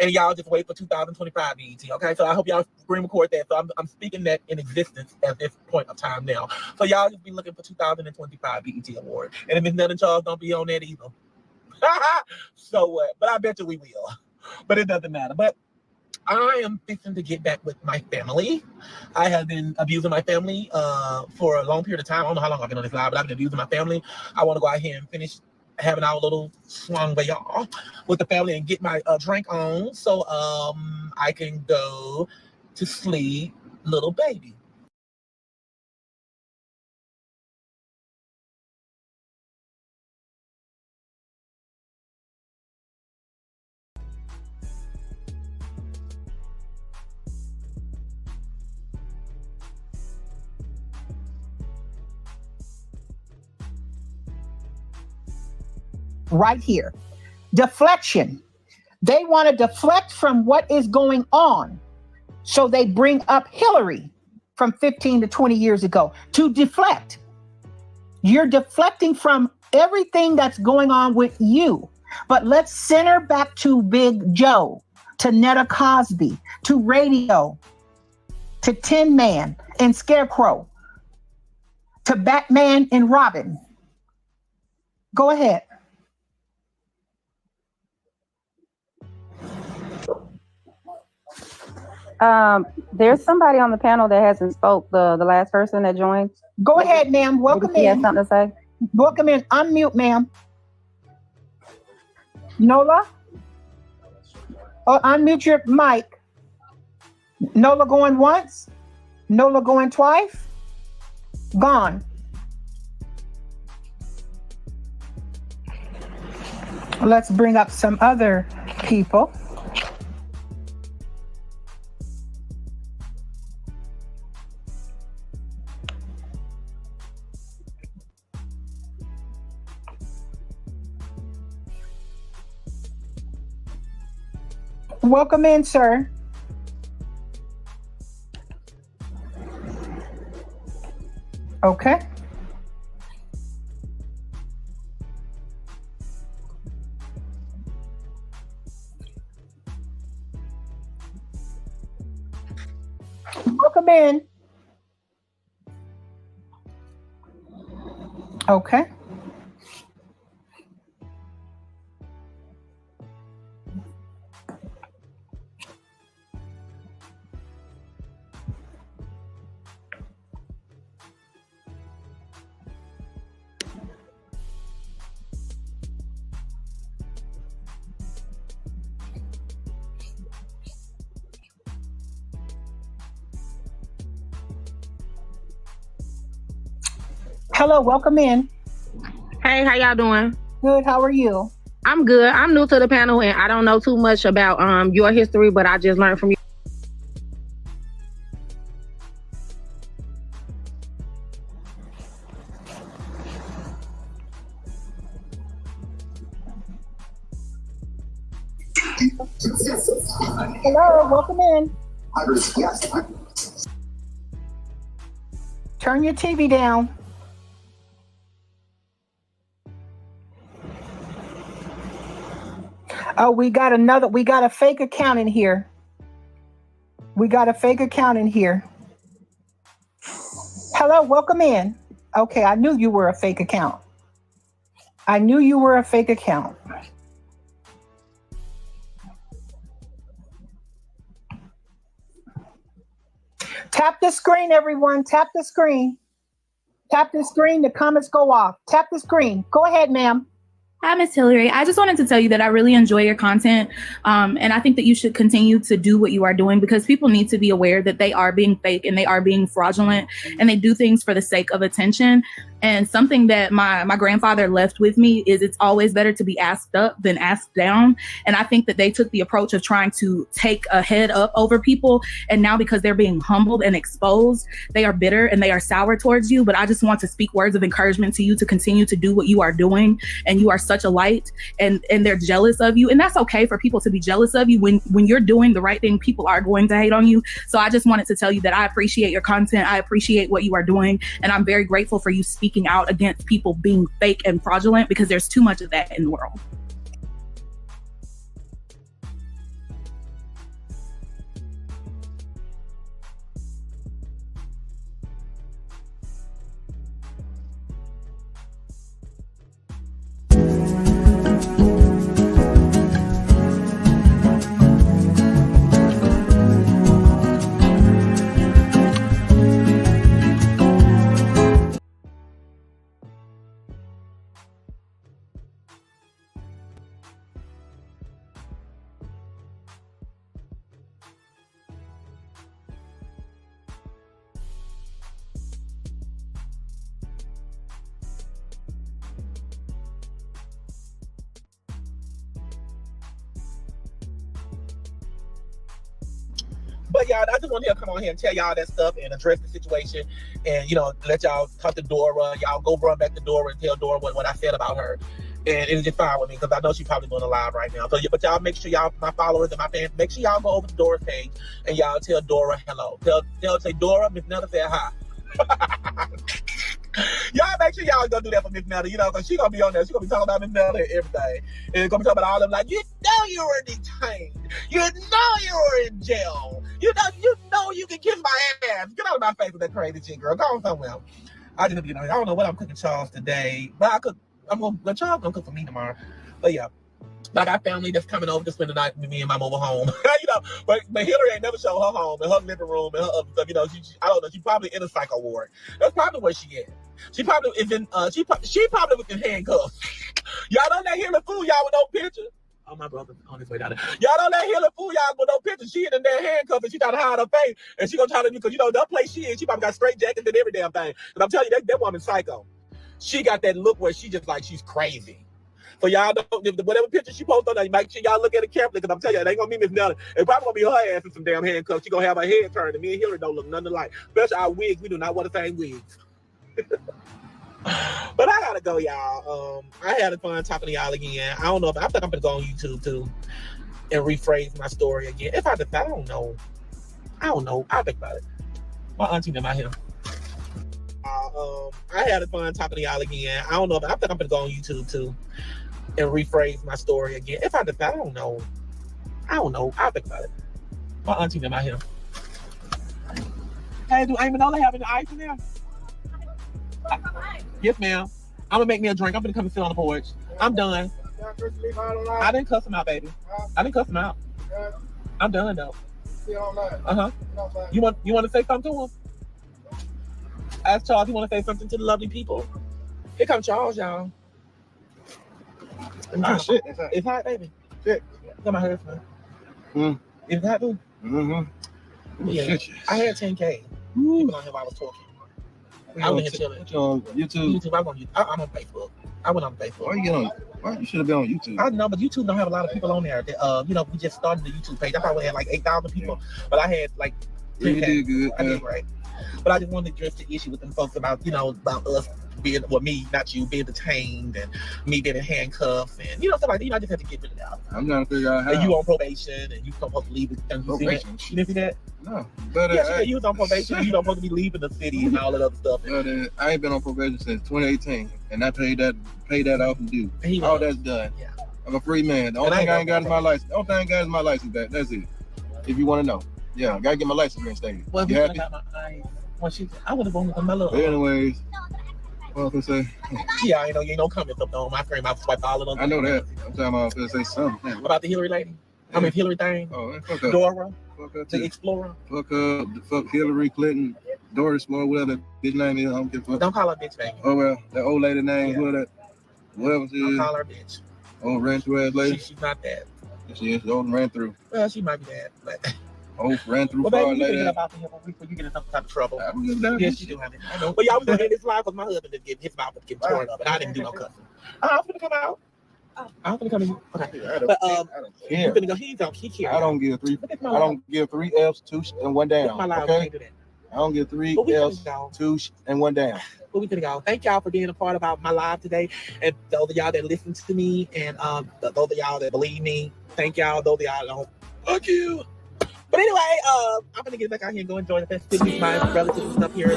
and y'all just wait for 2025 BET. Okay, so I hope y'all screen record that. So I'm speaking that in existence at this point of time now. So y'all just be looking for 2025 BET award. And if Miss Netta and Charles don't be on that either, so what? But I bet you we will. But it doesn't matter. But I am fixing to get back with my family. I have been abusing my family for a long period of time. I don't know how long I've been on this live, but I've been abusing my family. I want to go out here and finish having our little swung by y'all with the family and get my drink on so I can go to sleep, little baby. Right here. Deflection. They want to deflect from what is going on. So they bring up Hillary from 15 to 20 years ago to deflect. You're deflecting from everything that's going on with you. But let's center back to Big Joe, to Netta Cosby, to Radio, to Tin Man and Scarecrow, to Batman and Robin. Go ahead. There's somebody on the panel that hasn't spoke, the last person that joined. Go ahead, ma'am. Welcome in. You have something to say? Welcome in. Unmute, ma'am. Nola? Oh, unmute your mic. Nola going once? Nola going twice? Gone. Let's bring up some other people. Welcome in, sir. Okay. Welcome in. Okay. Hello, welcome in. Hey, how y'all doing? Good, how are you? I'm good. I'm new to the panel and I don't know too much about your history, but I just learned from you. Hello, welcome in. Turn your TV down. Oh, we got a fake account in here. Hello, welcome in. Okay, I knew you were a fake account. Tap the screen, everyone. Tap the screen. The comments go off. Tap the screen. Go ahead, ma'am. Hi, Miss Hillary. I just wanted to tell you that I really enjoy your content. And I think that you should continue to do what you are doing because people need to be aware that they are being fake and they are being fraudulent and they do things for the sake of attention. And something that my grandfather left with me is it's always better to be asked up than asked down. And I think that they took the approach of trying to take a head up over people. And now because they're being humbled and exposed, they are bitter and they are sour towards you. But I just want to speak words of encouragement to you to continue to do what you are doing. And you are such a light and they're jealous of you. And that's okay for people to be jealous of you. When you're doing the right thing, people are going to hate on you. So I just wanted to tell you that I appreciate your content. I appreciate what you are doing. And I'm very grateful for you speaking out against people being fake and fraudulent because there's too much of that in the world. But y'all, I just want to come on here and tell y'all that stuff and address the situation and, let y'all talk to Dora. Y'all go run back to Dora and tell Dora what I said about her. And it's just fine with me because I know she's probably doing a live right now. So, but y'all make sure y'all, my followers and my fans, make sure y'all go over to Dora's page and y'all tell Dora hello. Say, Dora, Miss Netta said hi. Y'all make sure y'all gonna do that for Miss Netta, because she's gonna be on there. She's gonna be talking about Miss Netta and everything. And gonna be talking about all of them like, you were detained. You were in jail. You can kiss my ass. Get out of my face with that crazy shit, girl. Go on somewhere. I don't know what I'm cooking Charles today, but Charles gonna cook for me tomorrow. But yeah. But I got family that's coming over to spend the night with me in my mobile home. But Hillary ain't never showed her home and her living room and her other stuff. I don't know. She probably in a psycho ward. That's probably where she is. She probably is in. She probably with the handcuffs. Y'all don't let Hillary fool y'all with no picture. Oh, my brother on his way down there. Y'all don't let Hillary fool y'all with no picture. She in there handcuffs and she trying to hide her face and she gonna try to because that place she in. She probably got straight jackets and every damn thing. And I'm telling you, that woman's psycho. She got that look where she just like she's crazy. So y'all don't, whatever picture she posts on there, make sure y'all look at it carefully, because I'm telling you, it ain't gonna be Miss Netta. It's probably gonna be her ass in some damn handcuffs. She gonna have her head turned, and me and Hillary don't look nothing alike. Especially our wigs, we do not want the same wigs. But I gotta go, y'all. I had fun talking to y'all again. I don't know, but I think I'm gonna go on YouTube too and rephrase my story again. If I decide, I don't know. I'll think about it. My auntie them out here. I had fun talking to y'all again. I don't know, but I think I'm gonna go on YouTube too and rephrase my story again. If I decide, I don't know. I'll think about it. My auntie them out here. Hey, do Amanola have any ice in there? Yes, ma'am. I'm gonna make me a drink. I'm gonna come and sit on the porch. I'm done. I didn't cuss him out, baby. I didn't cuss him out. I'm done though. You want to say something to him? Ask Charles. You want to say something to the lovely people? Here comes Charles, y'all. Shit. It's hot, baby. Shit. Come on, here. It's hot, dude. Yeah. I had 10K. People on here while I was talking. I was here chilling. On YouTube? YouTube. I'm on Facebook. I went on Facebook. Why you should have been on YouTube? I know, but YouTube don't have a lot of people on there. We just started the YouTube page. I probably had like 8,000 people, but I had like 10K. You did good. I did right. But I just wanted to address the issue with them folks about, about us being, well, me, not you, being detained and me being in handcuffs and, stuff like that. I just had to get rid of that. I'm trying to figure out how. And you on probation and you supposed to leave. Probation? You didn't see that? No. But you was on probation. You don't supposed to be leaving the city and all that other stuff. But I ain't been on probation since 2018, and I paid that off in due. All that's done. Yeah. I'm a free man. The only thing I ain't got is my license. The only thing I got is my license back. That's it. If you want to know. Yeah, I gotta get my license reinstated. Well, you happy? I would have gone with my little. Anyways, what was I say? Yeah, I know you ain't no comments up on my frame. I swiped all of them. I know that. I'm talking about to say something. About the Hillary lady? I mean Hillary thing. Oh, fuck up. Dora. Fuck up. The Explorer. Fuck up. Fuck Hillary Clinton. Doris Moore, whatever bitch name is. I don't give a fuck. Don't call her bitch, baby. Oh well, that old lady name, whatever she is. Don't call her bitch. Old ran through ass lady. She's not that. She is. Old ran through. Well, she might be that, but. Oh, ran through. Well, baby, you get about to him before you get in some type of trouble. Yes, you do have it. I know. But y'all was gonna end this live because my husband did his mouth was getting torn up, and I didn't do no cussing. I was gonna come out. I'm gonna come in. Okay. I don't care. You finna go. He cares. I don't give three. I don't give 3 F's, 2 and 1 down. My live, okay. Can't do that. I don't give 3 F's, 2 and 1 down. But we finna go. Thank y'all for being a part of my live today, and those of y'all that listen to me, and those of y'all that believe me. Thank y'all. Those of y'all don't. Fuck you. But anyway, I'm gonna get back out here and go enjoy the festivities. My relatives and stuff here.